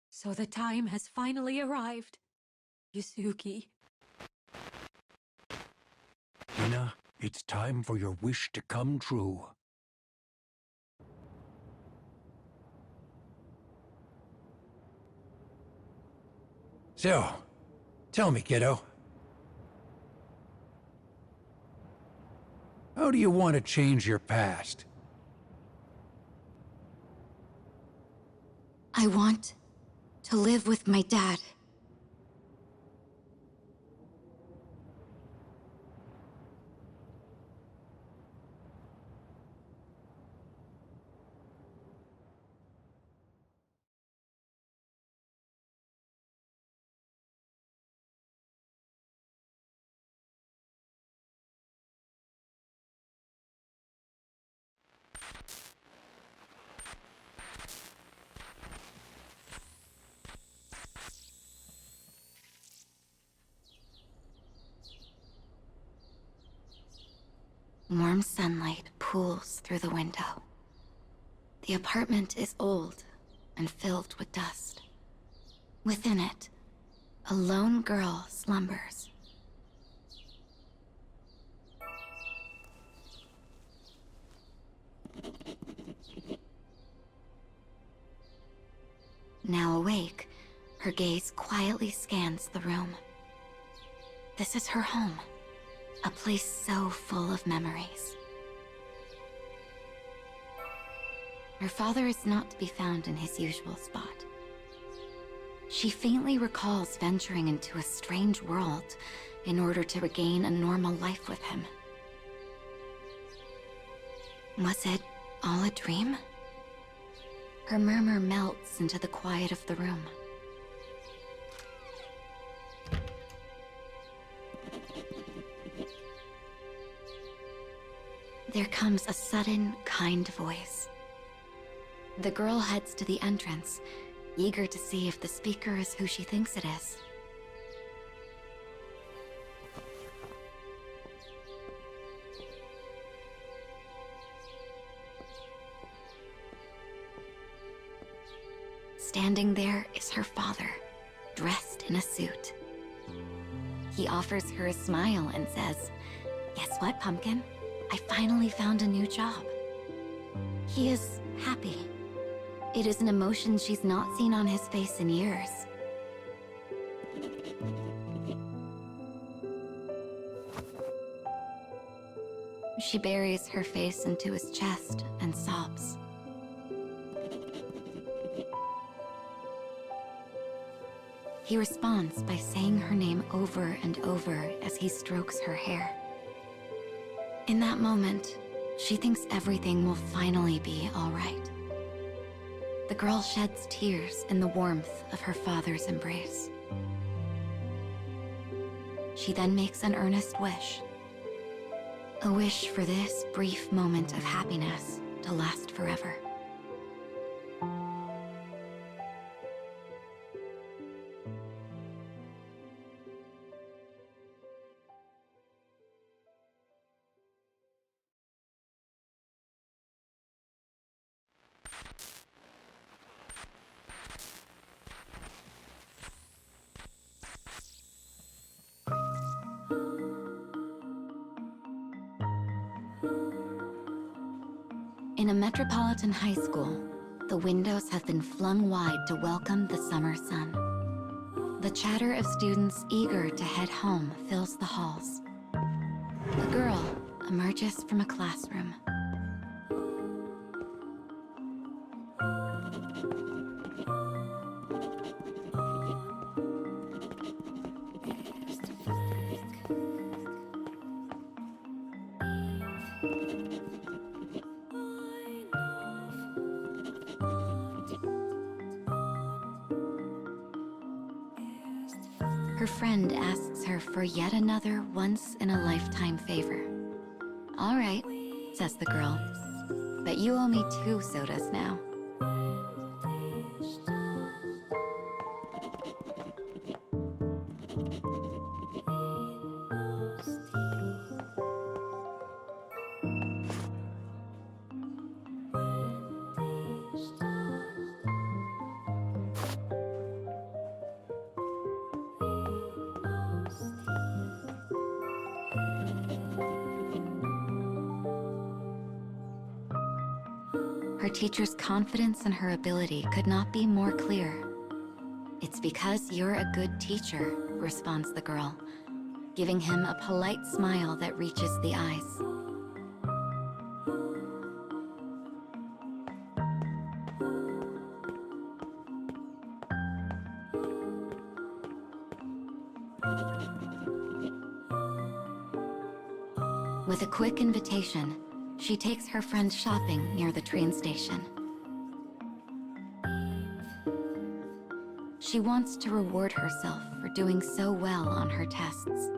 So the time has finally arrived, Yusuke. Hina, it's time for your wish to come true. So, tell me, kiddo. How do you want to change your past? I want to live with my dad. Warm sunlight pools through the window. The apartment is old and filled with dust. Within it, a lone girl slumbers. Now awake, her gaze quietly scans the room. This is her home, a place so full of memories. Her father is not to be found in his usual spot. She faintly recalls venturing into a strange world in order to regain a normal life with him. Was it all a dream? Her murmur melts into the quiet of the room. There comes a sudden, kind voice. The girl heads to the entrance, eager to see if the speaker is who she thinks it is. Standing there is her father, dressed in a suit. He offers her a smile and says, "Guess what, Pumpkin? I finally found a new job." He is happy. It is an emotion she's not seen on his face in years. She buries her face into his chest and sobs. He responds by saying her name over and over as he strokes her hair. In that moment, she thinks everything will finally be all right. The girl sheds tears in the warmth of her father's embrace. She then makes an earnest wish. A wish for this brief moment of happiness to last forever. In a metropolitan high school, the windows have been flung wide to welcome the summer sun. The chatter of students eager to head home fills the halls. A girl emerges from a classroom. Her friend asks her for yet another once-in-a-lifetime favor. "All right," says the girl, "but you owe me 2 sodas now." Her teacher's confidence in her ability could not be more clear. "It's because you're a good teacher," responds the girl, giving him a polite smile that reaches the eyes. With a quick invitation, she takes her friend shopping near the train station. She wants to reward herself for doing so well on her tests.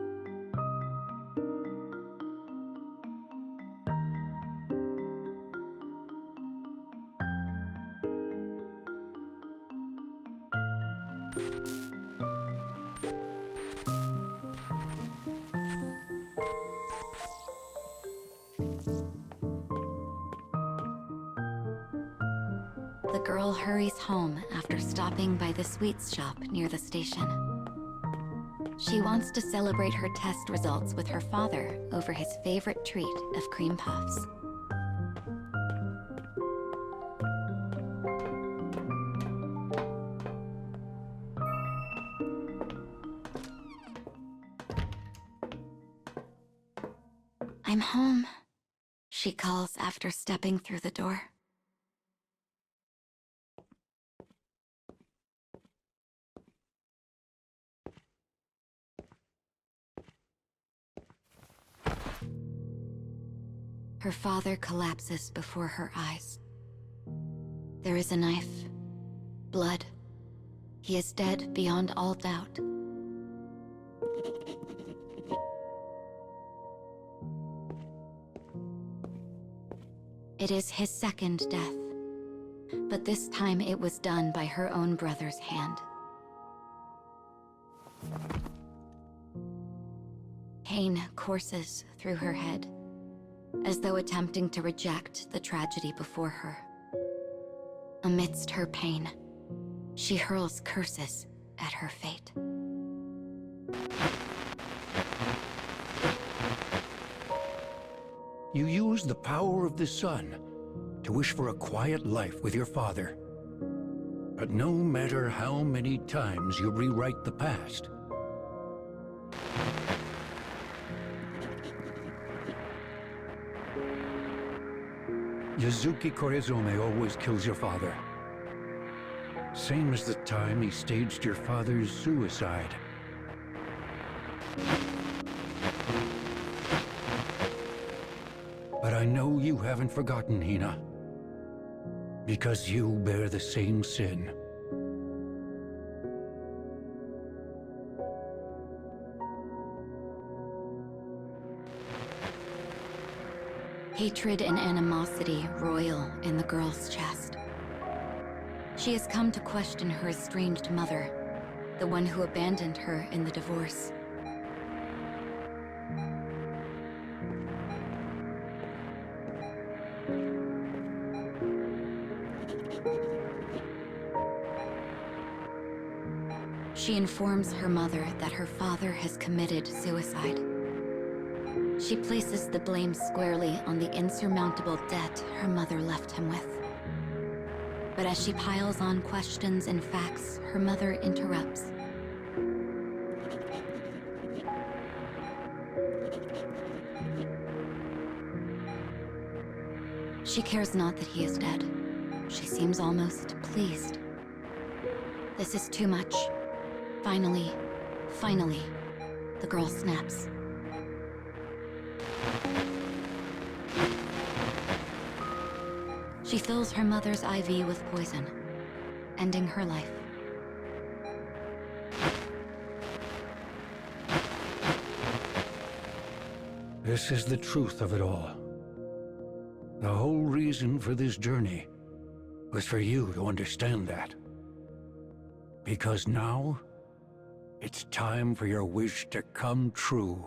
The girl hurries home after stopping by the sweets shop near the station. She wants to celebrate her test results with her father over his favorite treat of cream puffs. "I'm home," she calls after stepping through the door. Her father collapses before her eyes. There is a knife, blood. He is dead beyond all doubt. It is his second death, but this time it was done by her own brother's hand. Pain courses through her head, as though attempting to reject the tragedy before her. Amidst her pain, she hurls curses at her fate. You use the power of the sun to wish for a quiet life with your father. But no matter how many times you rewrite the past, Yazuki Korizome always kills your father. Same as the time he staged your father's suicide. But I know you haven't forgotten, Hina. Because you bear the same sin. Hatred and animosity roil in the girl's chest. She has come to question her estranged mother, the one who abandoned her in the divorce. She informs her mother that her father has committed suicide. She places the blame squarely on the insurmountable debt her mother left him with. But as she piles on questions and facts, her mother interrupts. She cares not that he is dead. She seems almost pleased. This is too much. Finally, the girl snaps. She fills her mother's IV with poison, ending her life. This is the truth of it all. The whole reason for this journey was for you to understand that. Because now, it's time for your wish to come true.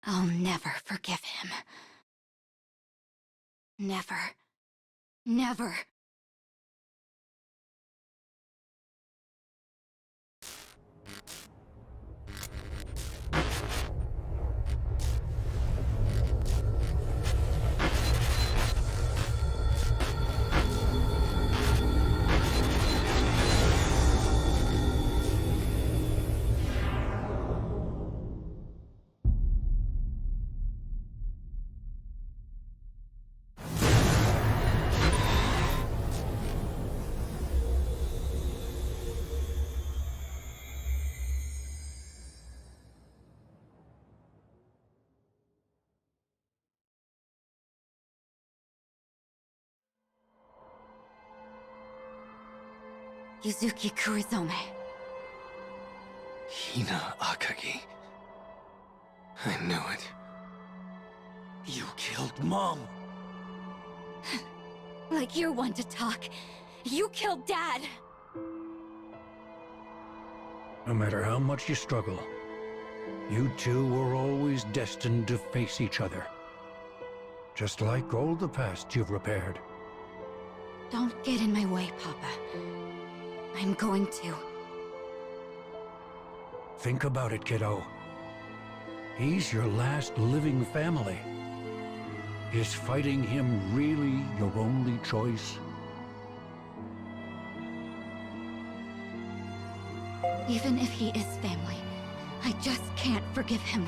I'll never forgive him. Never. Never. Yuzuki Kurizome. Hina Akagi. I knew it. You killed Mom! Like you're one to talk. You killed Dad! No matter how much you struggle, you two were always destined to face each other. Just like all the past you've repaired. Don't get in my way, Papa. I'm going to. Think about it, kiddo. He's your last living family. Is fighting him really your only choice? Even if he is family, I just can't forgive him.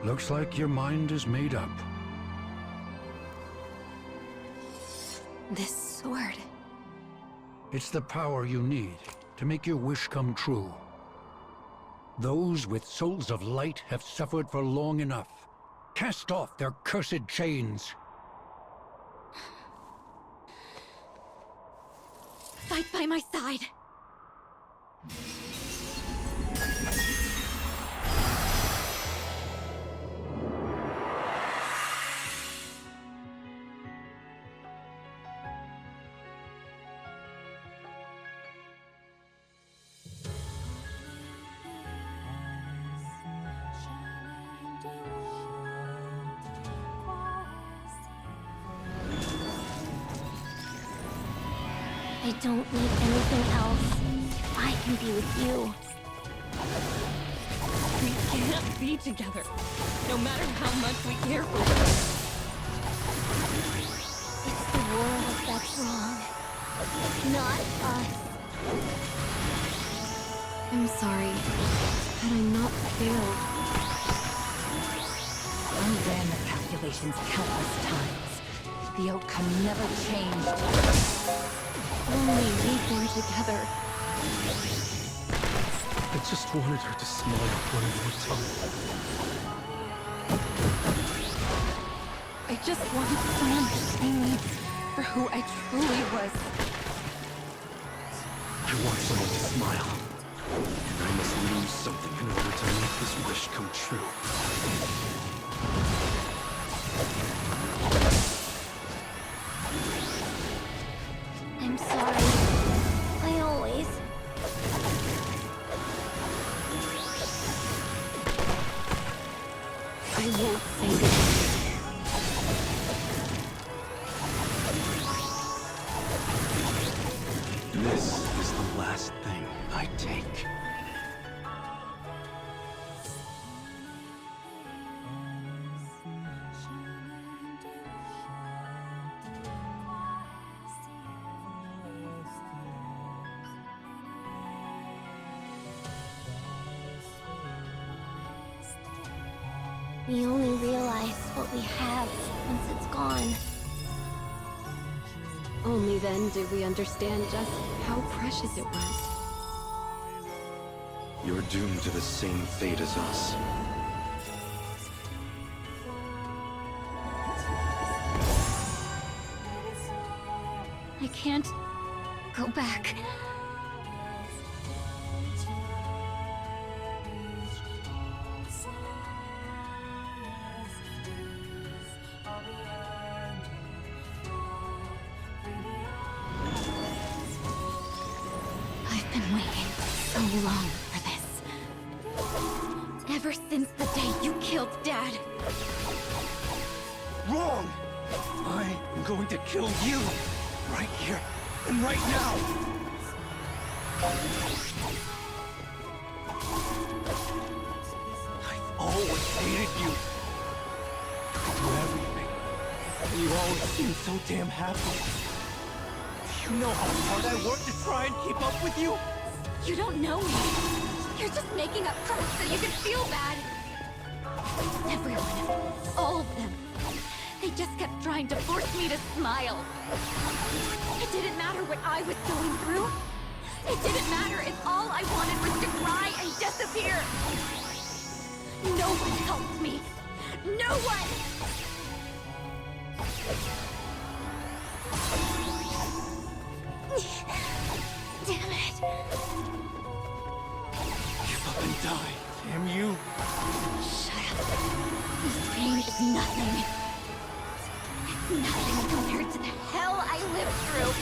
Looks like your mind is made up. This sword... It's the power you need to make your wish come true. Those with souls of light have suffered for long enough. Cast off their cursed chains. Fight by my side! I don't need anything else. I can be with you. We can't be together, no matter how much we care for each other. It's the world that's wrong, not us. I'm sorry. Had I not failed... I ran the calculations countless times. The outcome never changed. Only we were together. I just wanted her to smile one more time. I just wanted someone to see me for who I truly was. I want someone to smile. And I must lose something in order to make this wish come true. I'm sorry. I always... I won't say this. This is the last thing I take. We only realize what we have once it's gone. Only then did we understand just how precious it was. You're doomed to the same fate as us. I can't go back. I've been waiting so long for this. Ever since the day you killed Dad. Wrong! I am going to kill you! Right here and right now! I've always hated you! You do everything. And you always seem so damn happy. Do you know how hard I work to try and keep up with you? You don't know me. You're just making up crap so you can feel bad. Everyone, all of them, they just kept trying to force me to smile. It didn't matter what I was going through. It didn't matter if all I wanted was to cry and disappear. No one helped me. No one! Damn it. Give up and die, damn you! Shut up. This pain is nothing. It's nothing compared to the hell I lived through.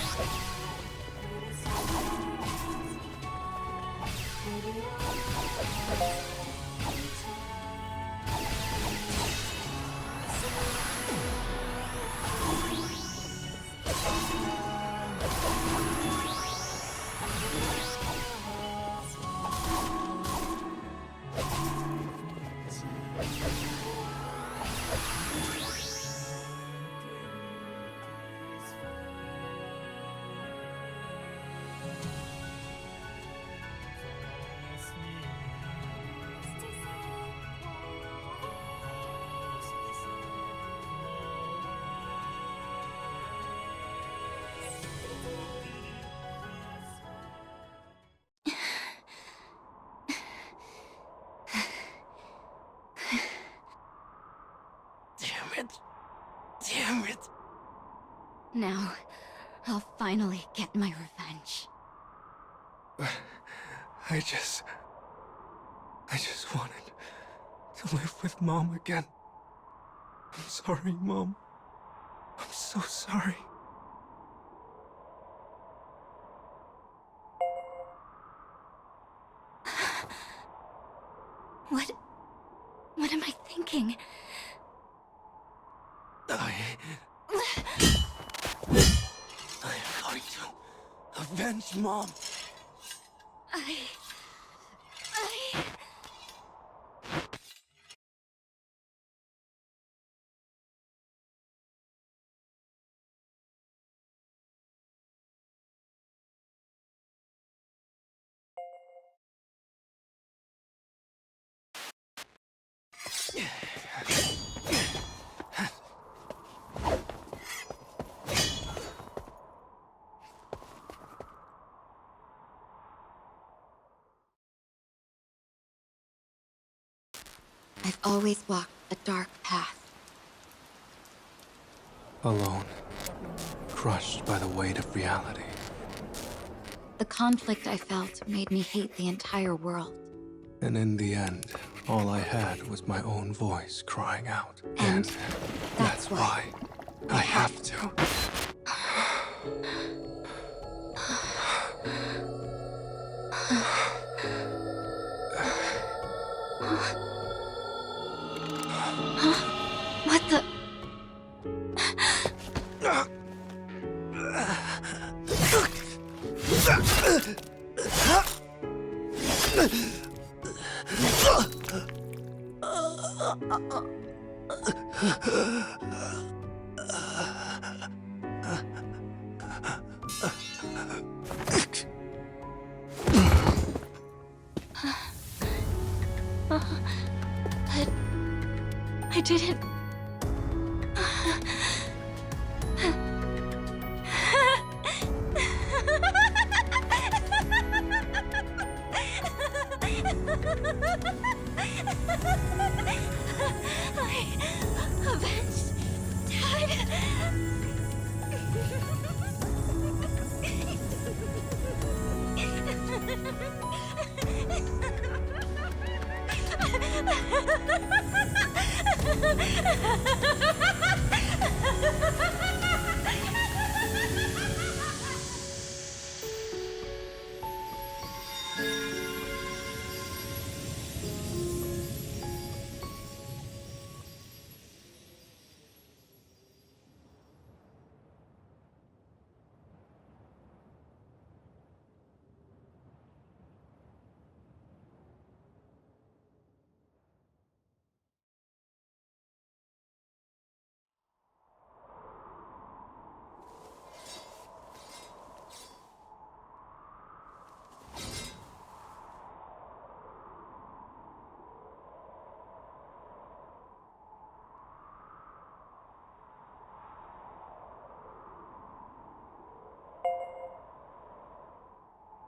Damn it! Now, I'll finally get my revenge. I just wanted to live with Mom again. I'm sorry, Mom. I'm so sorry. What am I thinking? I am going to avenge Mom. I've always walked a dark path. Alone. Crushed by the weight of reality. The conflict I felt made me hate the entire world. And in the end, all I had was my own voice crying out. And that's why I have to. What the... I didn't... I avenged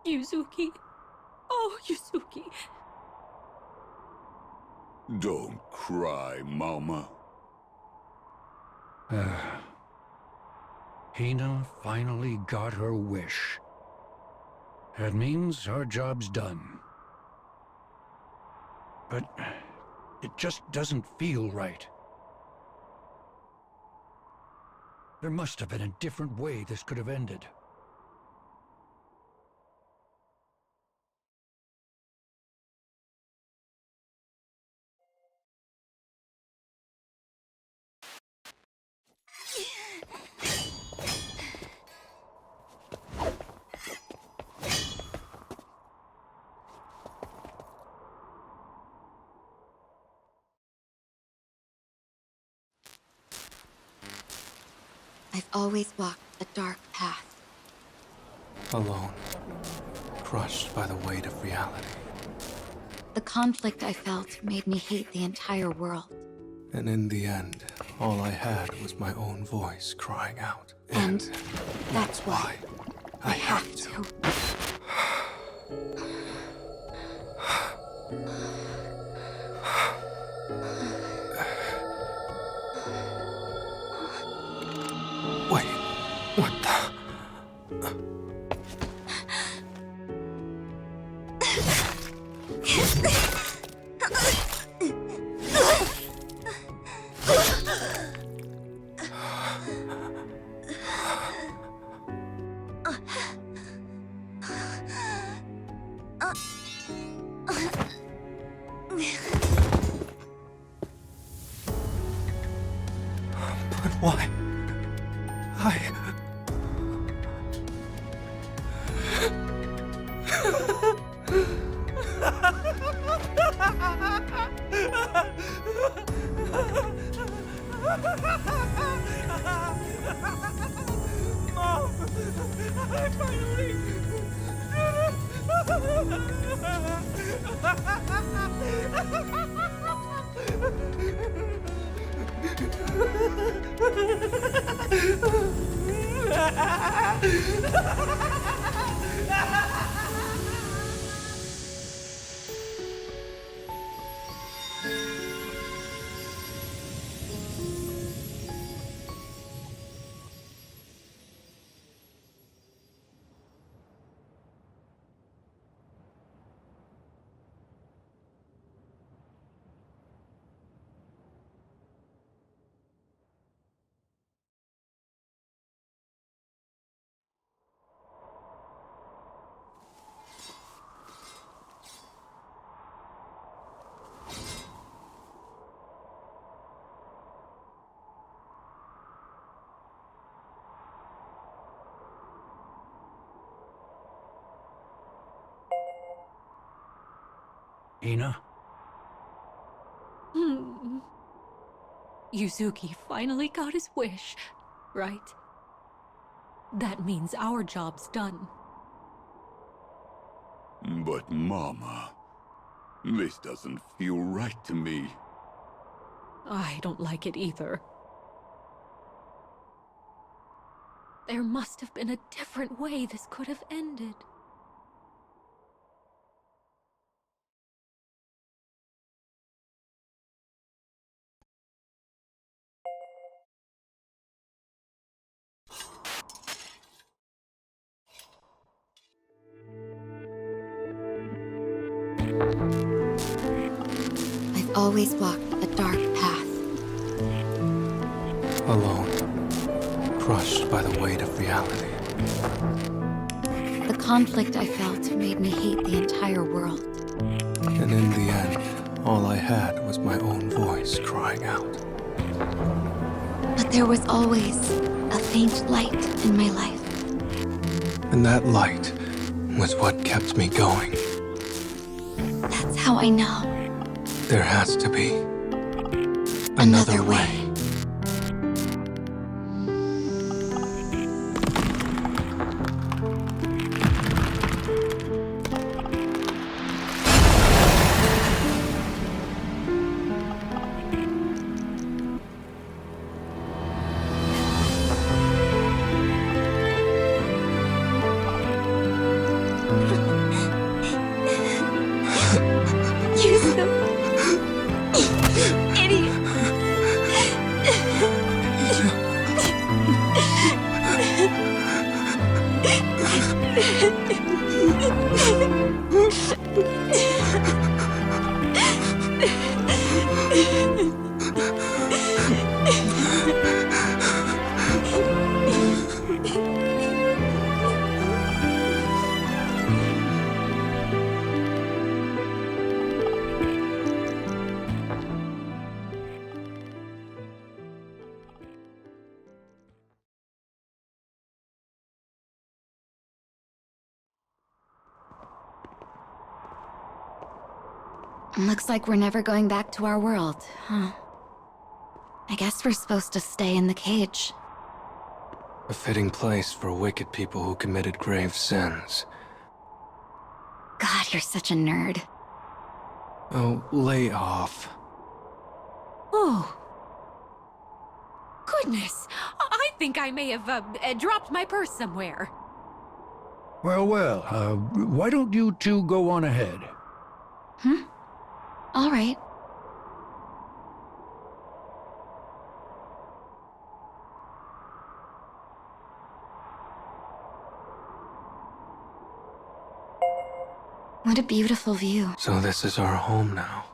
Yuzuki. Oh, Yuzuki. Don't cry, Mama. Hina finally got her wish. That means our job's done. But it just doesn't feel right. There must have been a different way this could have ended. I've always walked a dark path. Alone, crushed by the weight of reality. The conflict I felt made me hate the entire world. And in the end, all I had was my own voice crying out. And that's why I have to. Wait, what the? But why? Mom! I finally... Hina? Yuzuki finally got his wish, right? That means our job's done. But Mama, this doesn't feel right to me. I don't like it either. There must have been a different way this could have ended. I've always walked a dark path. Alone, crushed by the weight of reality. The conflict I felt made me hate the entire world. And in the end, all I had was my own voice crying out. But there was always a faint light in my life. And that light was what kept me going. That's how I know. There has to be another way. Looks like we're never going back to our world, huh? I guess we're supposed to stay in the cage. A fitting place for wicked people who committed grave sins. God, you're such a nerd. Oh, lay off. Oh. Goodness! I think I may have dropped my purse somewhere. Well, well, why don't you two go on ahead? All right. What a beautiful view. So this is our home now.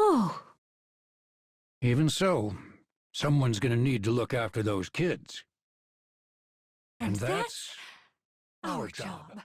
Oh. Even so, someone's gonna need to look after those kids. And that's our job.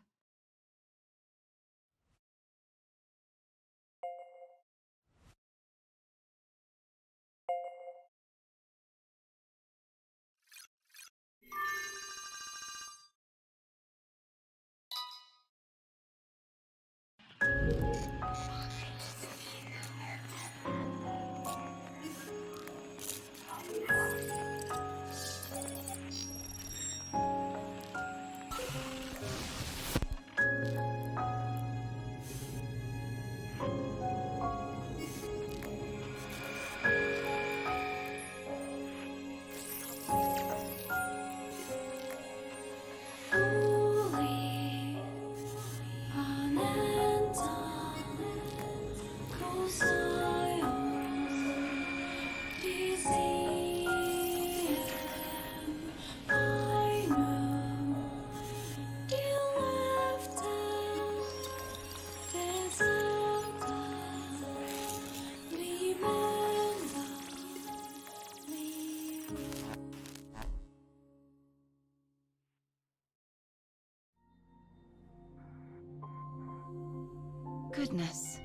Goodness.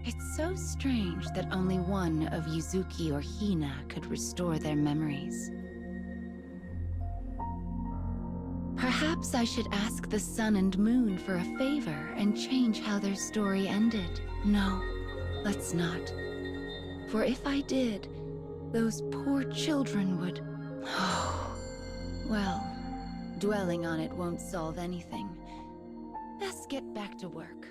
It's so strange that only one of Yuzuki or Hina could restore their memories. Perhaps I should ask the sun and moon for a favor and change how their story ended. No, let's not. For if I did, those poor children would... Well, dwelling on it won't solve anything. Best get back to work.